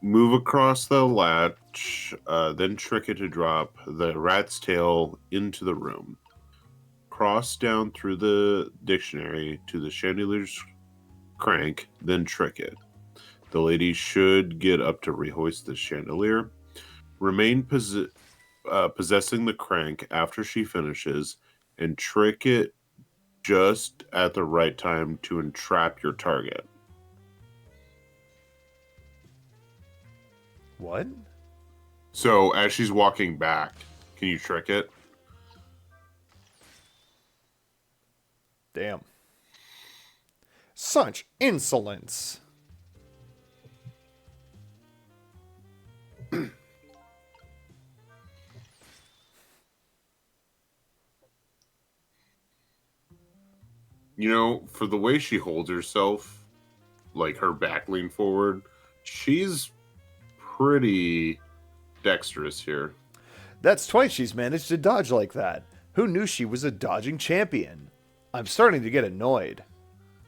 Move across the latch, then trick it to drop the rat's tail into the room. Cross down through the dictionary to the chandelier's crank, then trick it. The lady should get up to rehoist the chandelier. Remain possessing the crank after she finishes, and trick it just at the right time to entrap your target. What? So as she's walking back, can you trick it? Damn. Such insolence. You know, for the way she holds herself, like her back lean forward, she's pretty dexterous here. That's twice she's managed to dodge like that. Who knew she was a dodging champion? I'm starting to get annoyed.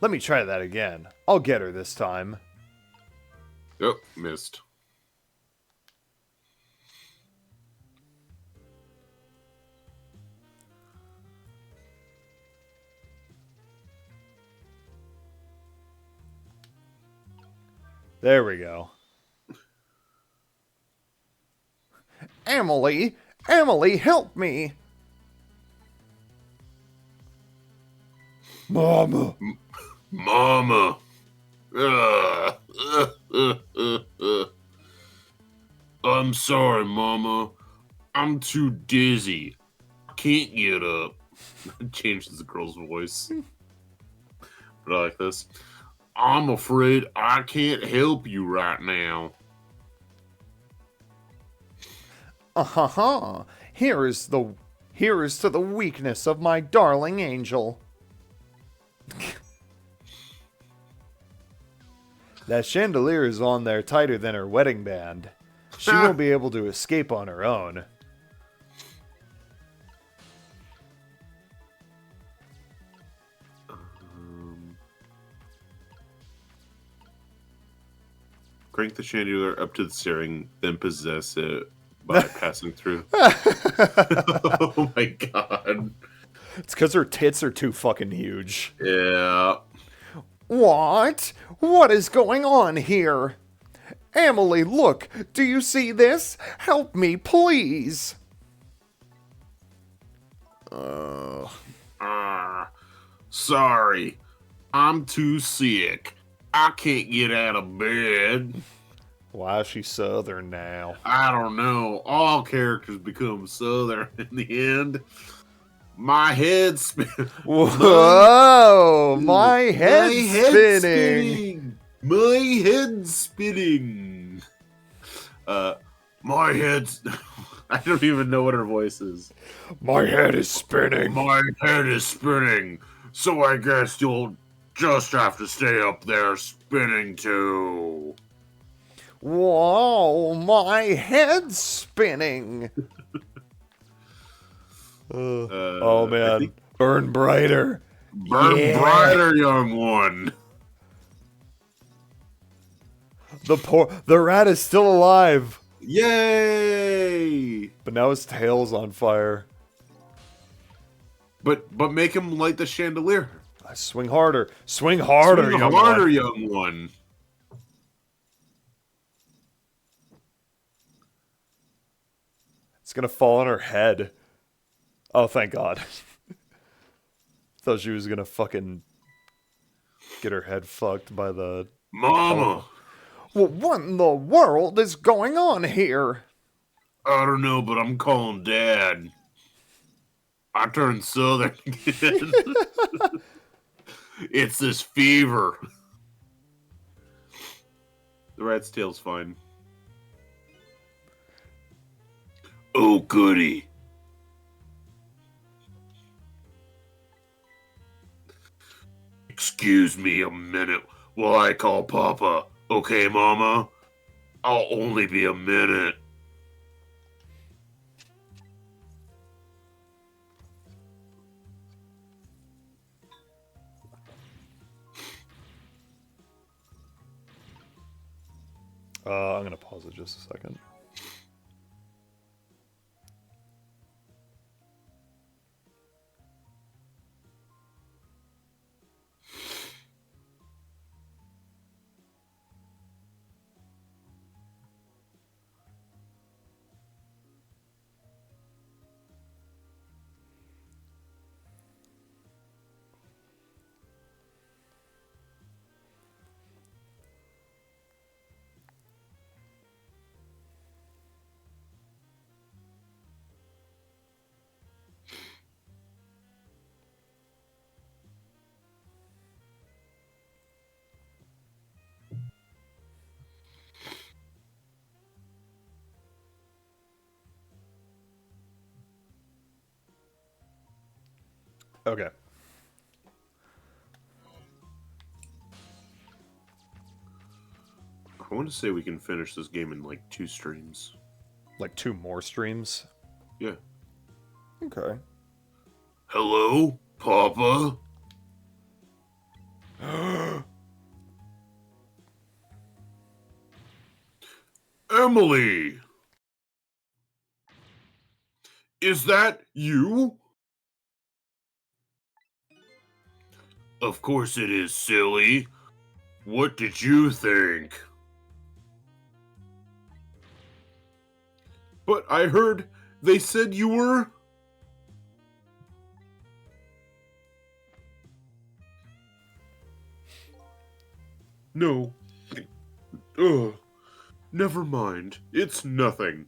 Let me try that again. I'll get her this time. Oh, missed. There we go. Emily! Emily, help me! Mama! Mama! I'm sorry, Mama. I'm too dizzy. I can't get up. Changes the girl's voice. But I like this. I'm afraid I can't help you right now. Uh-huh. Here is to the weakness of my darling angel. That chandelier is on there tighter than her wedding band. She won't be able to escape on her own. Crank the chandelier up to the ceiling, then possess it by passing through. Oh my god. It's because her tits are too fucking huge. Yeah. What? What is going on here? Emily, look! Do you see this? Help me, please! Sorry. I'm too sick. I can't get out of bed. Why is she southern now? I don't know. All characters become southern in the end. My head's spinning. Whoa! My head's spinning! Spinning. My head's spinning. My head's... I don't even know what her voice is. My head is spinning. My head is spinning. So I guess you'll just have to stay up there spinning too. Whoa! My head's spinning. Oh man! Burn brighter. Burn brighter, young one. The rat is still alive, Yay! but now his tail's on fire. But make him light the chandelier. Swing harder. Swing harder, Swing young harder, one. young one. It's gonna fall on her head. Oh, thank God. Thought she was gonna fucking get her head fucked by the... Mama! Well, what in the world is going on here? I don't know, but I'm calling Dad. I turned southern again. It's this fever. The rat's tail's fine. Oh, goody. Excuse me a minute while I call Papa. Okay, Mama? I'll only be a minute. I'm gonna pause it just a second. Okay. I want to say we can finish this game in like 2 streams. Like 2 more streams? Yeah. Okay. Hello, Papa? Emily! Is that you? Of course it is, silly. What did you think? But I heard they said you were... No. Ugh. Never mind. It's nothing.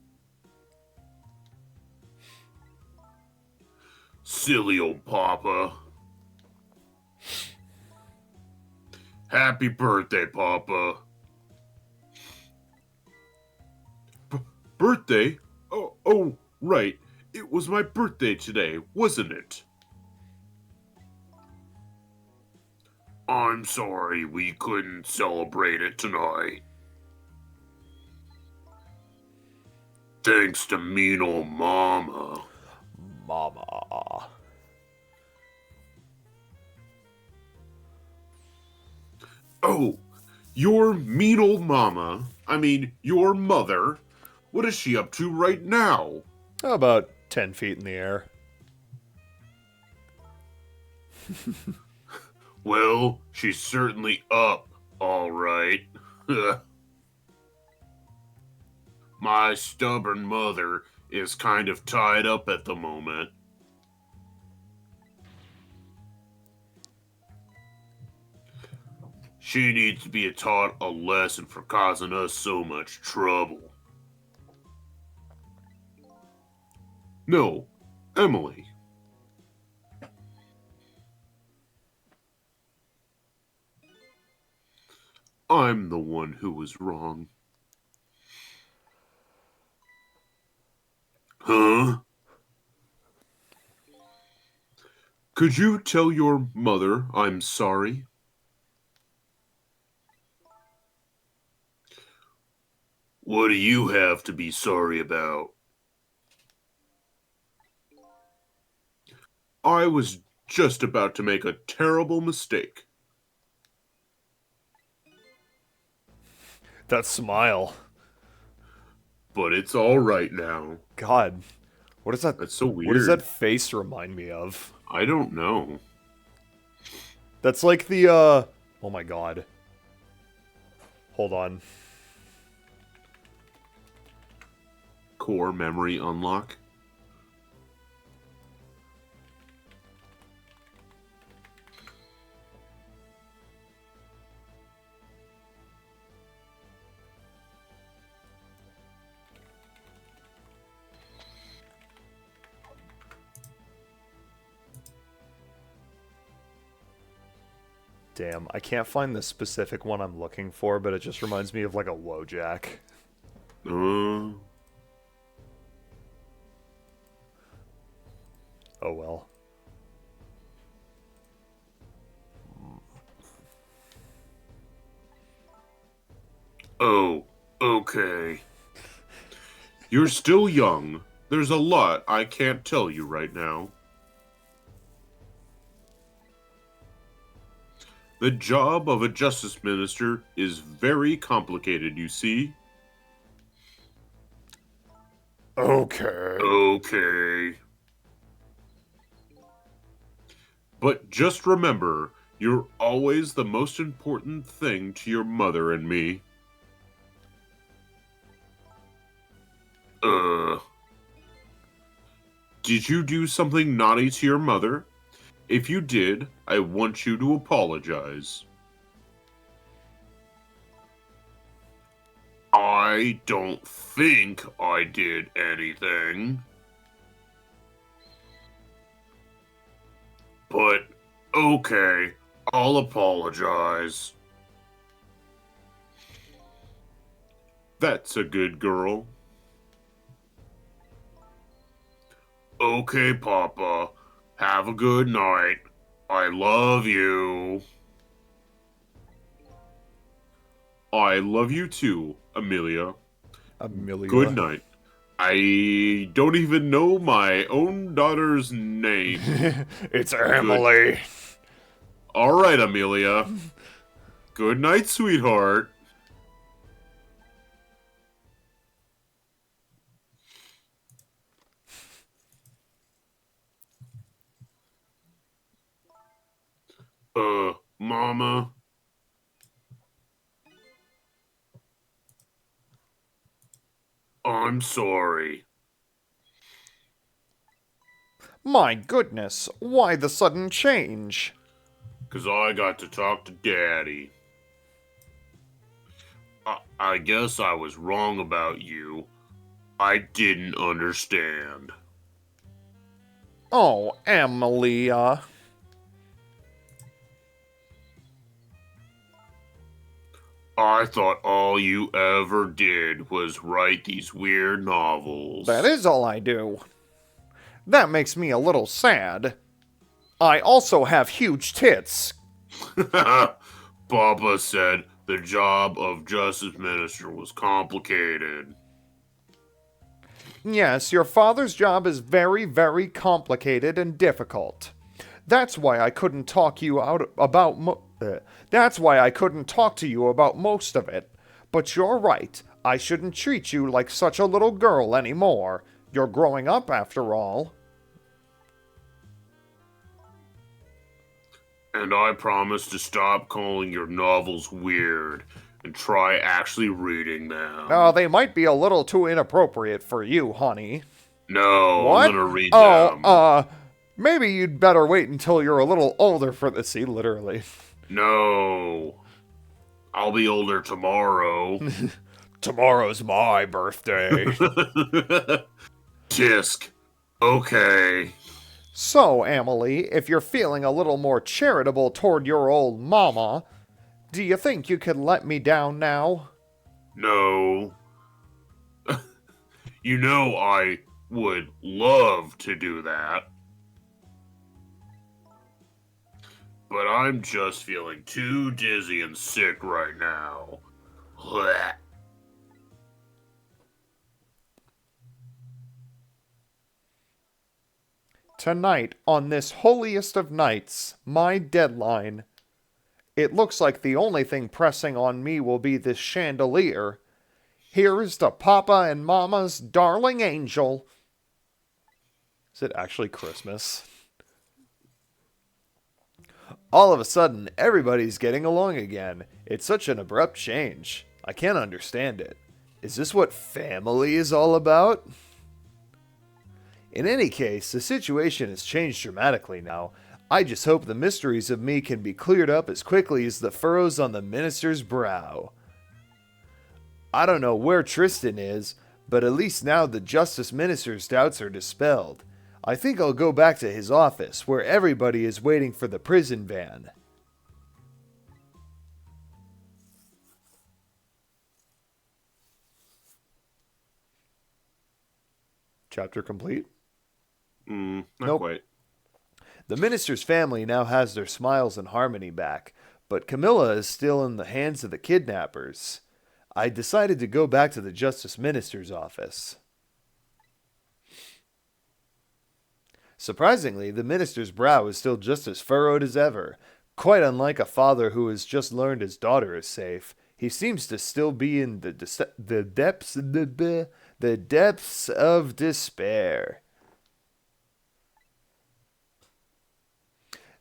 Silly old Papa. Happy birthday, Papa. Birthday? Oh, right. It was my birthday today, wasn't it? I'm sorry we couldn't celebrate it tonight. Thanks to mean old Mama. Mama. Oh, your mean old Mama. I mean, your mother. What is she up to right now? How about 10 feet in the air? Well, she's certainly up, all right. My stubborn mother is kind of tied up at the moment. She needs to be taught a lesson for causing us so much trouble. No, Emily. I'm the one who was wrong. Huh? Could you tell your mother I'm sorry? What do you have to be sorry about? I was just about to make a terrible mistake. That smile. But it's all right now. God. What is that? That's so weird. What does that face remind me of? I don't know. That's like the, oh my god. Hold on. Core memory unlock. Damn, I can't find the specific one I'm looking for, but it just reminds me of like a Wojak. Oh well. Oh, Okay. You're still young. There's a lot I can't tell you right now. The job of a justice minister is very complicated, you see. Okay. Okay. But just remember, you're always the most important thing to your mother and me. Did you do something naughty to your mother? If you did, I want you to apologize. I don't think I did anything. But, okay, I'll apologize. That's a good girl. Okay, Papa. Have a good night. I love you. I love you too, Amelia. Amelia. Good night. I don't even know my own daughter's name. It's Emily. All right, Amelia. Good night, sweetheart. Mama. I'm sorry. My goodness, why the sudden change? 'Cause I got to talk to Daddy. I guess I was wrong about you. I didn't understand. Oh, Amelia. I thought all you ever did was write these weird novels. That is all I do. That makes me a little sad. I also have huge tits. Papa said the job of justice minister was complicated. Yes, your father's job is very, very complicated and difficult. That's why I couldn't talk you out about that's why I couldn't talk to you about most of it. But you're right. I shouldn't treat you like such a little girl anymore. You're growing up after all. And I promise to stop calling your novels weird and try actually reading them. They might be a little too inappropriate for you, honey. No, What? I'm gonna read them. Maybe you'd better wait until you're a little older for this. See, literally. No. I'll be older tomorrow. Tomorrow's my birthday. Tisk. Okay. So, Emily, if you're feeling a little more charitable toward your old mama, do you think you could let me down now? No. You know I would love to do that. But I'm just feeling too dizzy and sick right now. Blech. Tonight, on this holiest of nights, my deadline. It looks like the only thing pressing on me will be this chandelier. Here is to Papa and Mama's darling angel. Is it actually Christmas? All of a sudden, everybody's getting along again. It's such an abrupt change. I can't understand it. Is this what family is all about? In any case, the situation has changed dramatically now. I just hope the mysteries of me can be cleared up as quickly as the furrows on the minister's brow. I don't know where Tristan is, but at least now the justice minister's doubts are dispelled. I think I'll go back to his office, where everybody is waiting for the prison van. Chapter complete? Not Nope. quite. The minister's family now has their smiles and harmony back, but Camilla is still in the hands of the kidnappers. I decided to go back to the Justice Minister's office. Surprisingly, the minister's brow is still just as furrowed as ever. Quite unlike a father who has just learned his daughter is safe, he seems to still be in the depths of despair.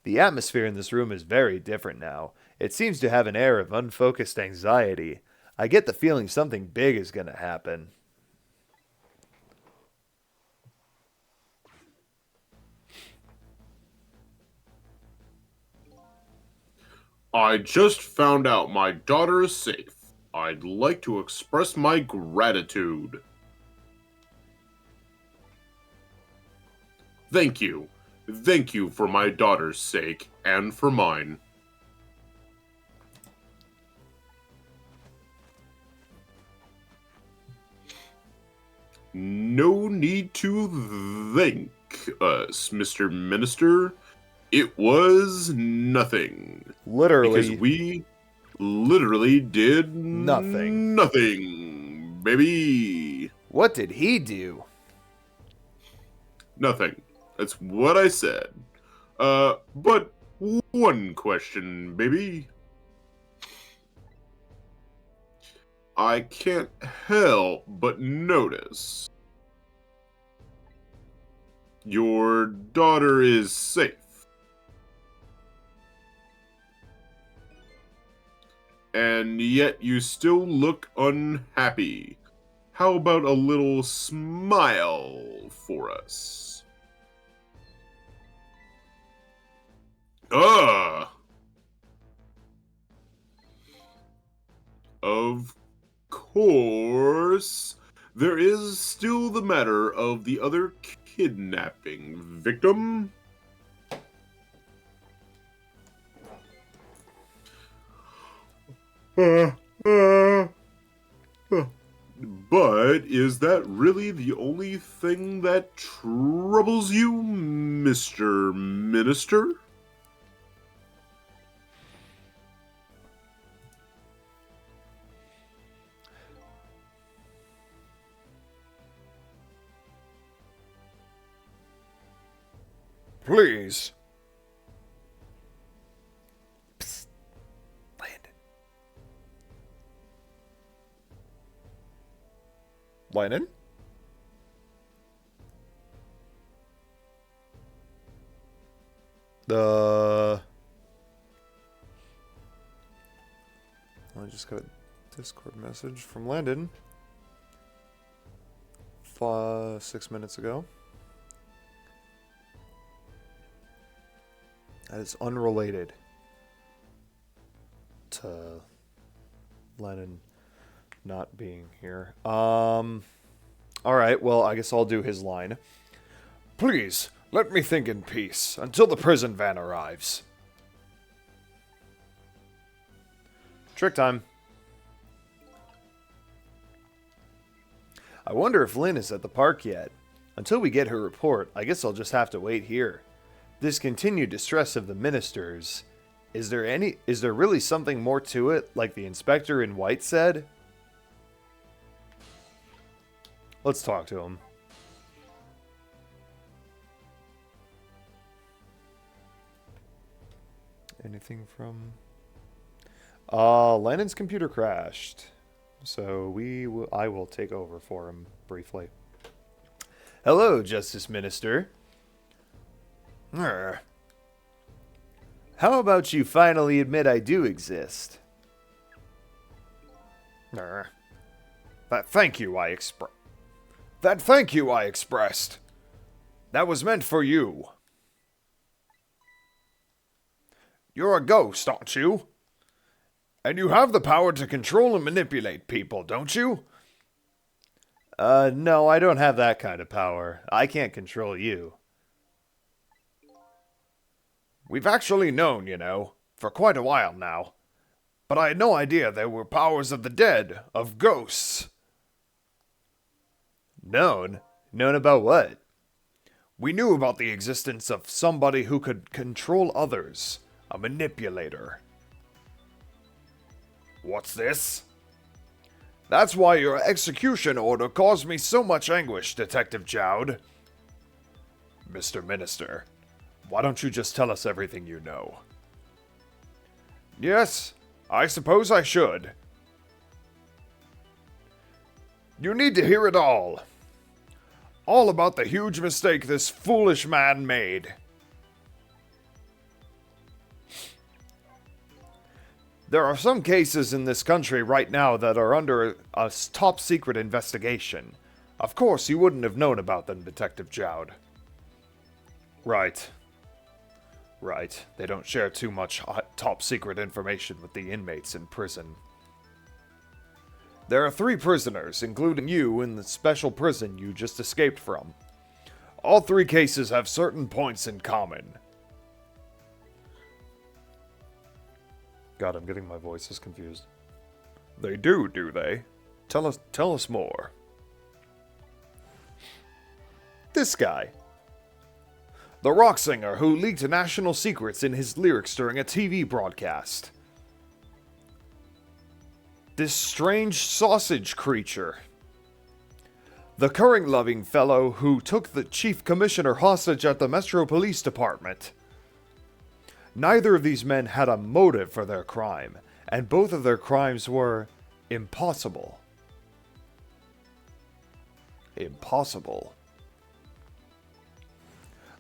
The atmosphere in this room is very different now. It seems to have an air of unfocused anxiety. I get the feeling something big is going to happen. I just found out my daughter is safe. I'd like to express my gratitude. Thank you. Thank you for my daughter's sake and for mine. No need to thank us, Mr. Minister. It was nothing. Literally. Because we literally did Nothing. Nothing, baby. What did he do? Nothing. That's what I said. But one question, baby. I can't help but notice your daughter is safe. And yet you still look unhappy. How about a little smile for us? Of course, there is still the matter of the other kidnapping victim. But is that really the only thing that troubles you, Mr. Minister? Please. Psst. Landon. Landon? I just got a Discord message from Landon 6 minutes ago. That is unrelated to Lennon not being here. Alright, well, I guess I'll do his line. Please, let me think in peace until the prison van arrives. Trick time. I wonder if Lynn is at the park yet. Until we get her report, I guess I'll just have to wait here. This continued distress of the ministers. Is there really something more to it, like the inspector in white said? Let's talk to him. Anything from... Lannon's computer crashed. So I will take over for him briefly. Hello, Justice Minister. How about you finally admit I do exist? That thank you I expressed. That was meant for you. You're a ghost, aren't you? And you have the power to control and manipulate people, don't you? No, I don't have that kind of power. I can't control you. We've actually known, you know, for quite a while now. But I had no idea there were powers of the dead, of ghosts. Known? Known about what? We knew about the existence of somebody who could control others. A manipulator. What's this? That's why your execution order caused me so much anguish, Detective Jowd. Mr. Minister, why don't you just tell us everything you know? Yes, I suppose I should. You need to hear it all. All about the huge mistake this foolish man made. There are some cases in this country right now that are under a top secret investigation. Of course, you wouldn't have known about them, Detective Jowd. Right. Right. They don't share too much top secret information with the inmates in prison. There are 3 prisoners, including you, in the special prison you just escaped from. All 3 cases have certain points in common. God, I'm getting my voices confused. They do they? Tell us more. This guy. The rock singer who leaked national secrets in his lyrics during a TV broadcast. This strange sausage creature. The curry-loving fellow who took the chief commissioner hostage at the Metro Police Department. Neither of these men had a motive for their crime, and both of their crimes were impossible. Impossible.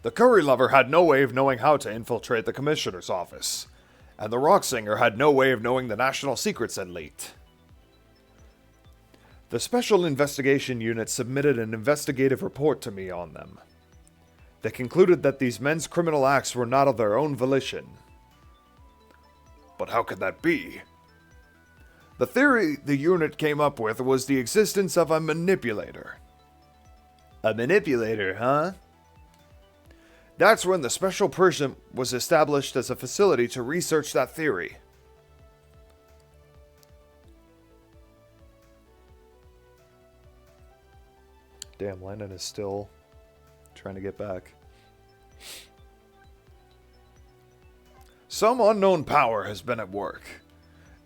The curry lover had no way of knowing how to infiltrate the commissioner's office, and the rock singer had no way of knowing the national secrets had leaked. The Special Investigation Unit submitted an investigative report to me on them. They concluded that these men's criminal acts were not of their own volition. But how could that be? The theory the unit came up with was the existence of a manipulator. A manipulator, huh? That's when the special prison was established as a facility to research that theory. Damn, Landon is still trying to get back. Some unknown power has been at work.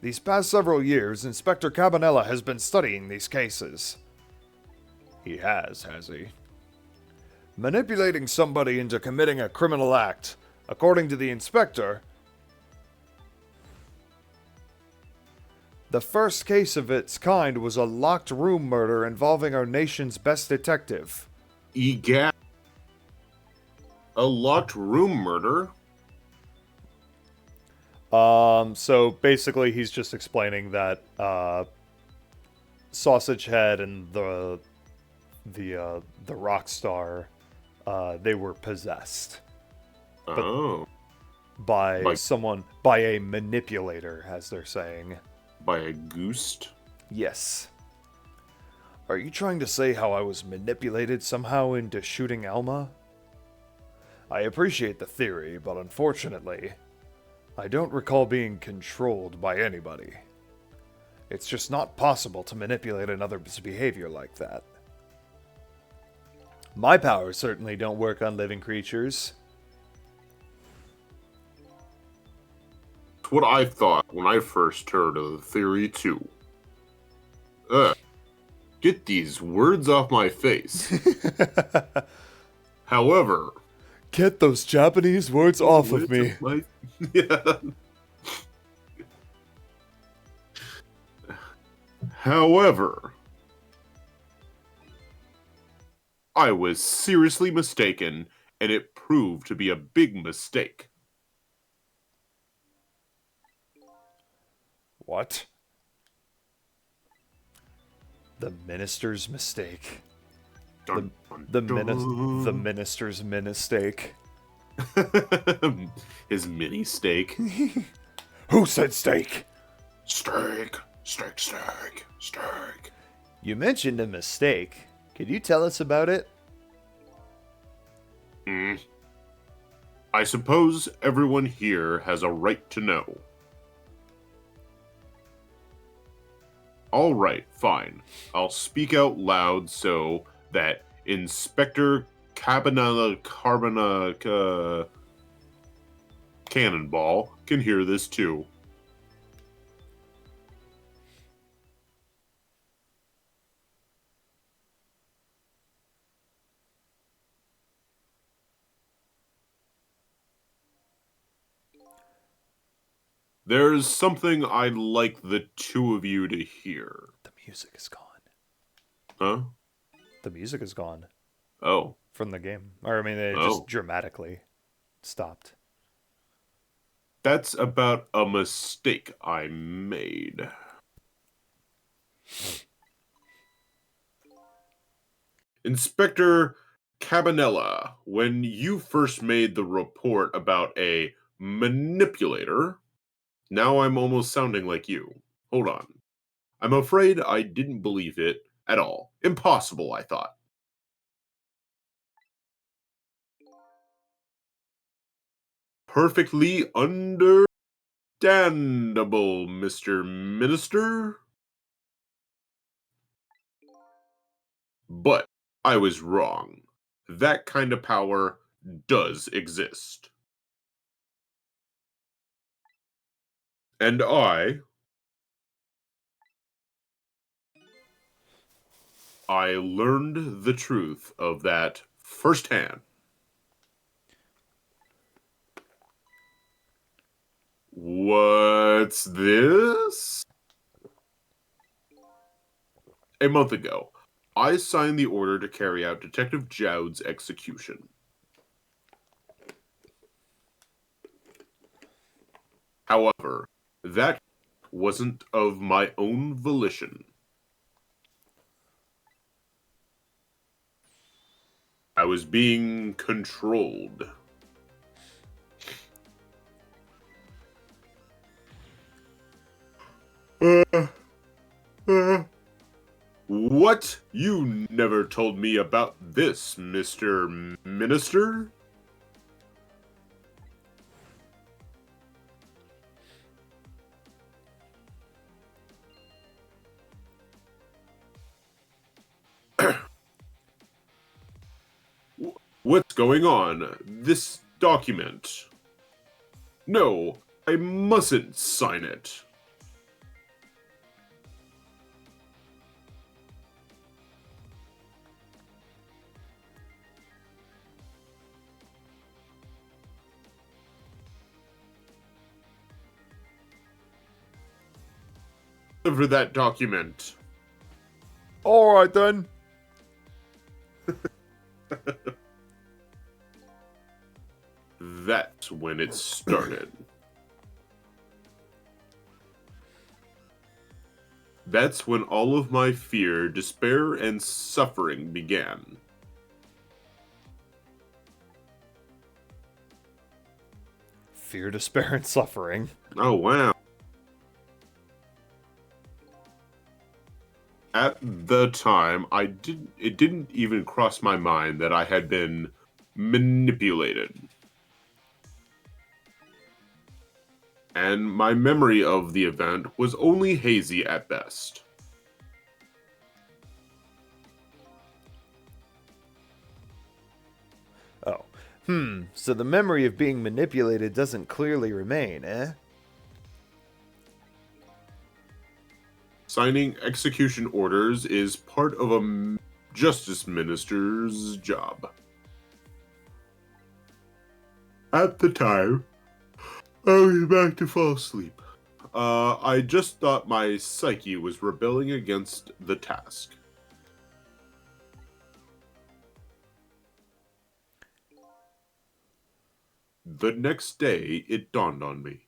These past several years, Inspector Cabanella has been studying these cases. He has he? Manipulating somebody into committing a criminal act, according to the inspector. The first case of its kind was a locked room murder involving our nation's best detective. Egad. A locked room murder? So basically he's just explaining that, Sausage Head and the rock star, they were possessed. Oh. By someone, by a manipulator, as they're saying. By a ghost? Yes. Are you trying to say how I was manipulated somehow into shooting Alma? I appreciate the theory, but unfortunately, I don't recall being controlled by anybody. It's just not possible to manipulate another's behavior like that. My powers certainly don't work on living creatures. It's what I thought when I first heard of the theory, too. Get these words off my face. However... Get those Japanese words off of me. Yeah. However, I was seriously mistaken, and it proved to be a big mistake. What? The minister's mistake. Dun, The dun. minister's mistake. His mini steak. Who said steak? Steak. Steak, steak, steak. You mentioned a mistake. Could you tell us about it? I suppose everyone here has a right to know. All right, fine. I'll speak out loud so that Inspector Cannonball can hear this too. There's something I'd like the two of you to hear. The music is gone. Huh? The music is gone Oh. from the game. Or, I mean, it just dramatically stopped. That's about a mistake I made. Inspector Cabanella, when you first made the report about a manipulator, now I'm almost sounding like you. Hold on. I'm afraid I didn't believe it at all. Impossible, I thought. Perfectly understandable, Mr. Minister. But I was wrong. That kind of power does exist. And I learned the truth of that firsthand. What's this? A month ago, I signed the order to carry out Detective Jowd's execution. However, that wasn't of my own volition. I was being controlled. What? You never told me about this, Mr. Minister? What's going on? This document. No, I mustn't sign it. Deliver that document. All right, then. That's when it started. That's when all of my fear, despair, and suffering began. Fear, despair, and suffering. Oh, wow. At the time, it didn't even cross my mind that I had been manipulated. And my memory of the event was only hazy at best. Oh. So the memory of being manipulated doesn't clearly remain, eh? Signing execution orders is part of a justice minister's job. At the time, I was about to fall asleep. I just thought my psyche was rebelling against the task. The next day, it dawned on me.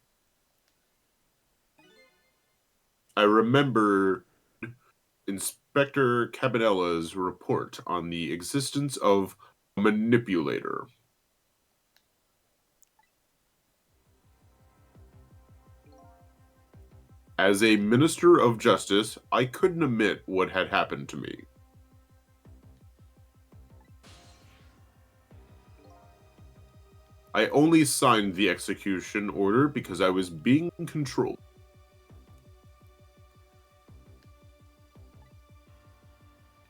I remember Inspector Cabanella's report on the existence of a manipulator. As a minister of justice, I couldn't admit what had happened to me. I only signed the execution order because I was being controlled.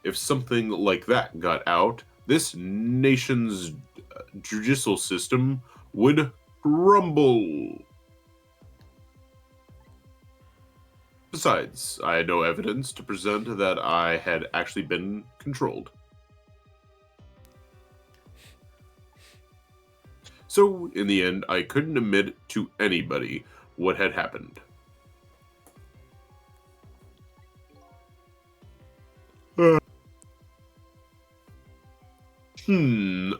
If something like that got out, this nation's judicial system would crumble. Besides, I had no evidence to present that I had actually been controlled. So, in the end, I couldn't admit to anybody, what had happened.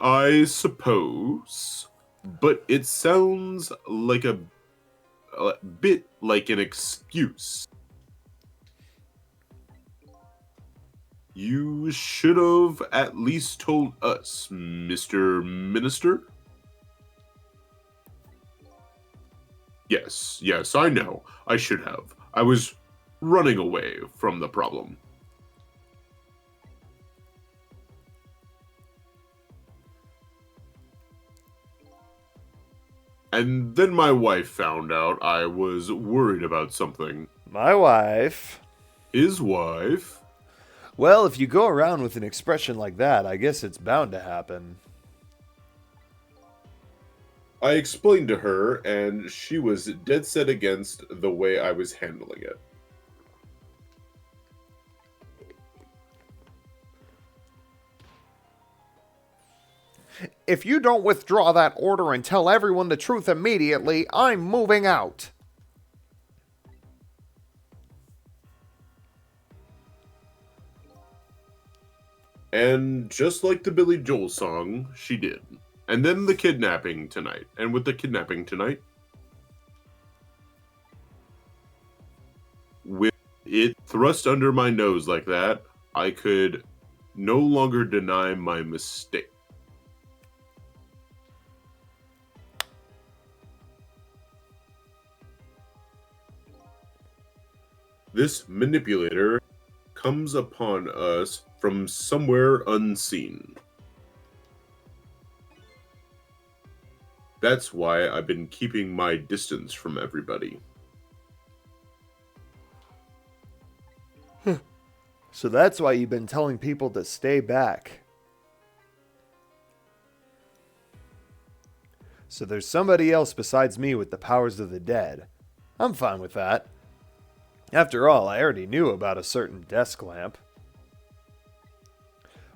I suppose. But it sounds like a bit like an excuse. You should have at least told us, Mr. Minister. Yes, I know. I should have. I was running away from the problem. And then my wife found out I was worried about something. My wife. His wife. Well, if you go around with an expression like that, I guess it's bound to happen. I explained to her, and she was dead set against the way I was handling it. If you don't withdraw that order and tell everyone the truth immediately, I'm moving out. And just like the Billy Joel song, she did. And then the kidnapping tonight. And with the kidnapping tonight, with it thrust under my nose like that, I could no longer deny my mistake. This manipulator comes upon us from somewhere unseen. That's why I've been keeping my distance from everybody. So that's why you've been telling people to stay back. So there's somebody else besides me with the powers of the dead. I'm fine with that. After all, I already knew about a certain desk lamp.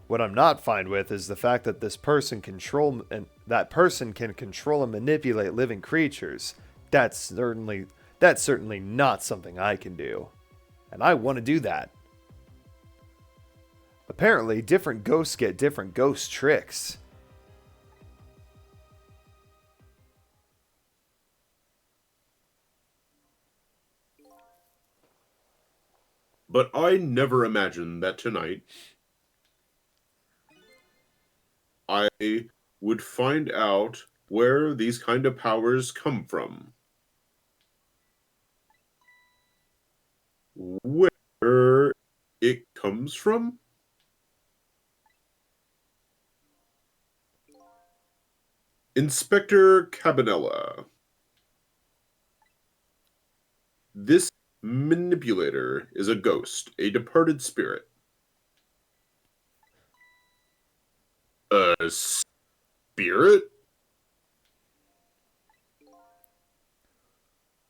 What I'm not fine with is the fact that this person can control and manipulate living creatures. That's certainly not something I can do. And I want to do that. Apparently, different ghosts get different ghost tricks. But I never imagined that tonight I would find out where these kind of powers come from. Where it comes from? Inspector Cabanella. This manipulator is a ghost, a departed spirit. A spirit?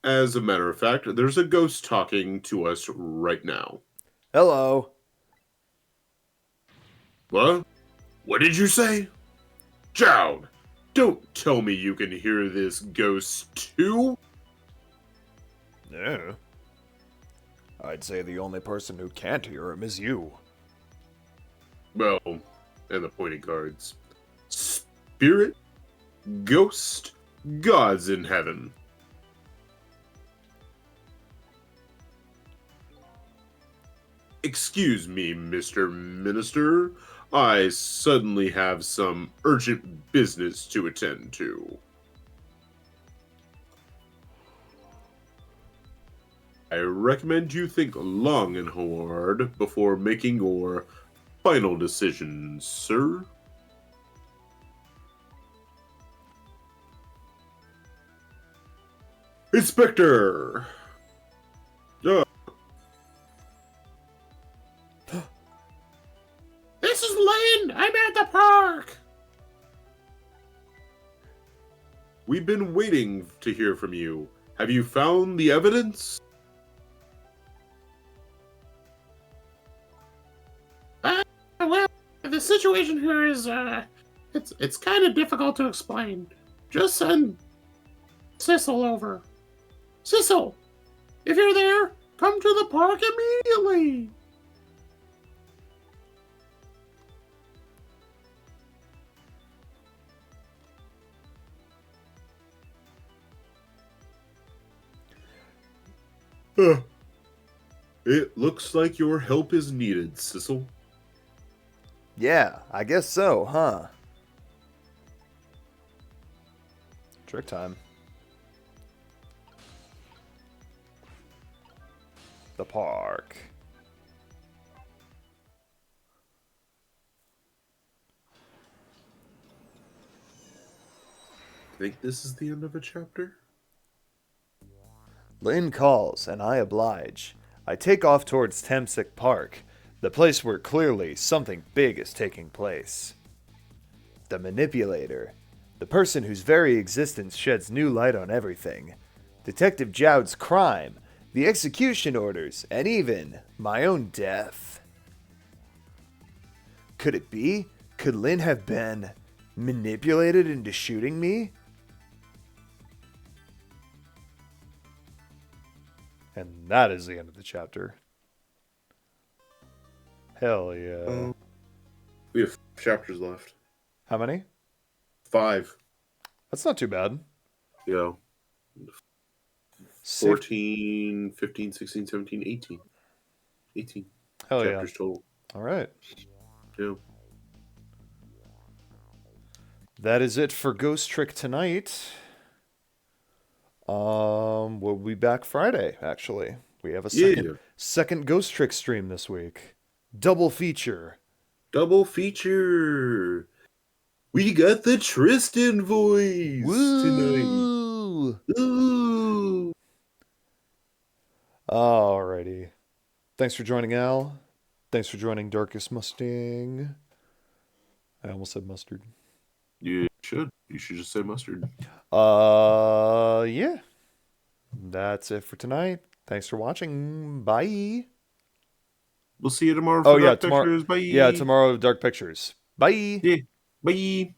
As a matter of fact, there's a ghost talking to us right now. Hello. What? What did you say? Child, don't tell me you can hear this ghost too? No. I'd say the only person who can't hear him is you. Well, and the pointing cards. Spirit, ghost, gods in heaven. Excuse me, Mr. Minister. I suddenly have some urgent business to attend to. I recommend you think long and hard before making your final decision, sir. Inspector! This is Lynn. I'm at the park. We've been waiting to hear from you. Have you found the evidence? Well, the situation here is, it's kind of difficult to explain. Just send Sissel over. Sissel, if you're there, come to the park immediately. It looks like your help is needed, Sissel. Yeah, I guess so, huh? Trick time. The park. Think this is the end of a chapter? Lynn calls, and I oblige. I take off towards Temsick Park, the place where clearly something big is taking place. The manipulator, the person whose very existence sheds new light on everything. Detective Jowd's crime, the execution orders, and even my own death. Could it be? Could Lynn have been manipulated into shooting me? And that is the end of the chapter. Hell yeah. We have 5 chapters left. How many? 5. That's not too bad. Yeah. 14, 15, 16, 17, 18. 18 Hell chapters yeah. total. All right. Yeah. That is it for Ghost Trick tonight. We'll be back Friday, actually. We have a second Ghost Trick stream this week. Double feature. Double feature. We got the Tristan voice tonight. Ooh. Alrighty. Thanks for joining Al. Thanks for joining Darkest Mustang. I almost said mustard. You should. You should just say mustard. Yeah. That's it for tonight. Thanks for watching. Bye. We'll see you tomorrow for Dark tomorrow. Pictures. Bye. Yeah, tomorrow Dark Pictures. Bye. Yeah. Bye.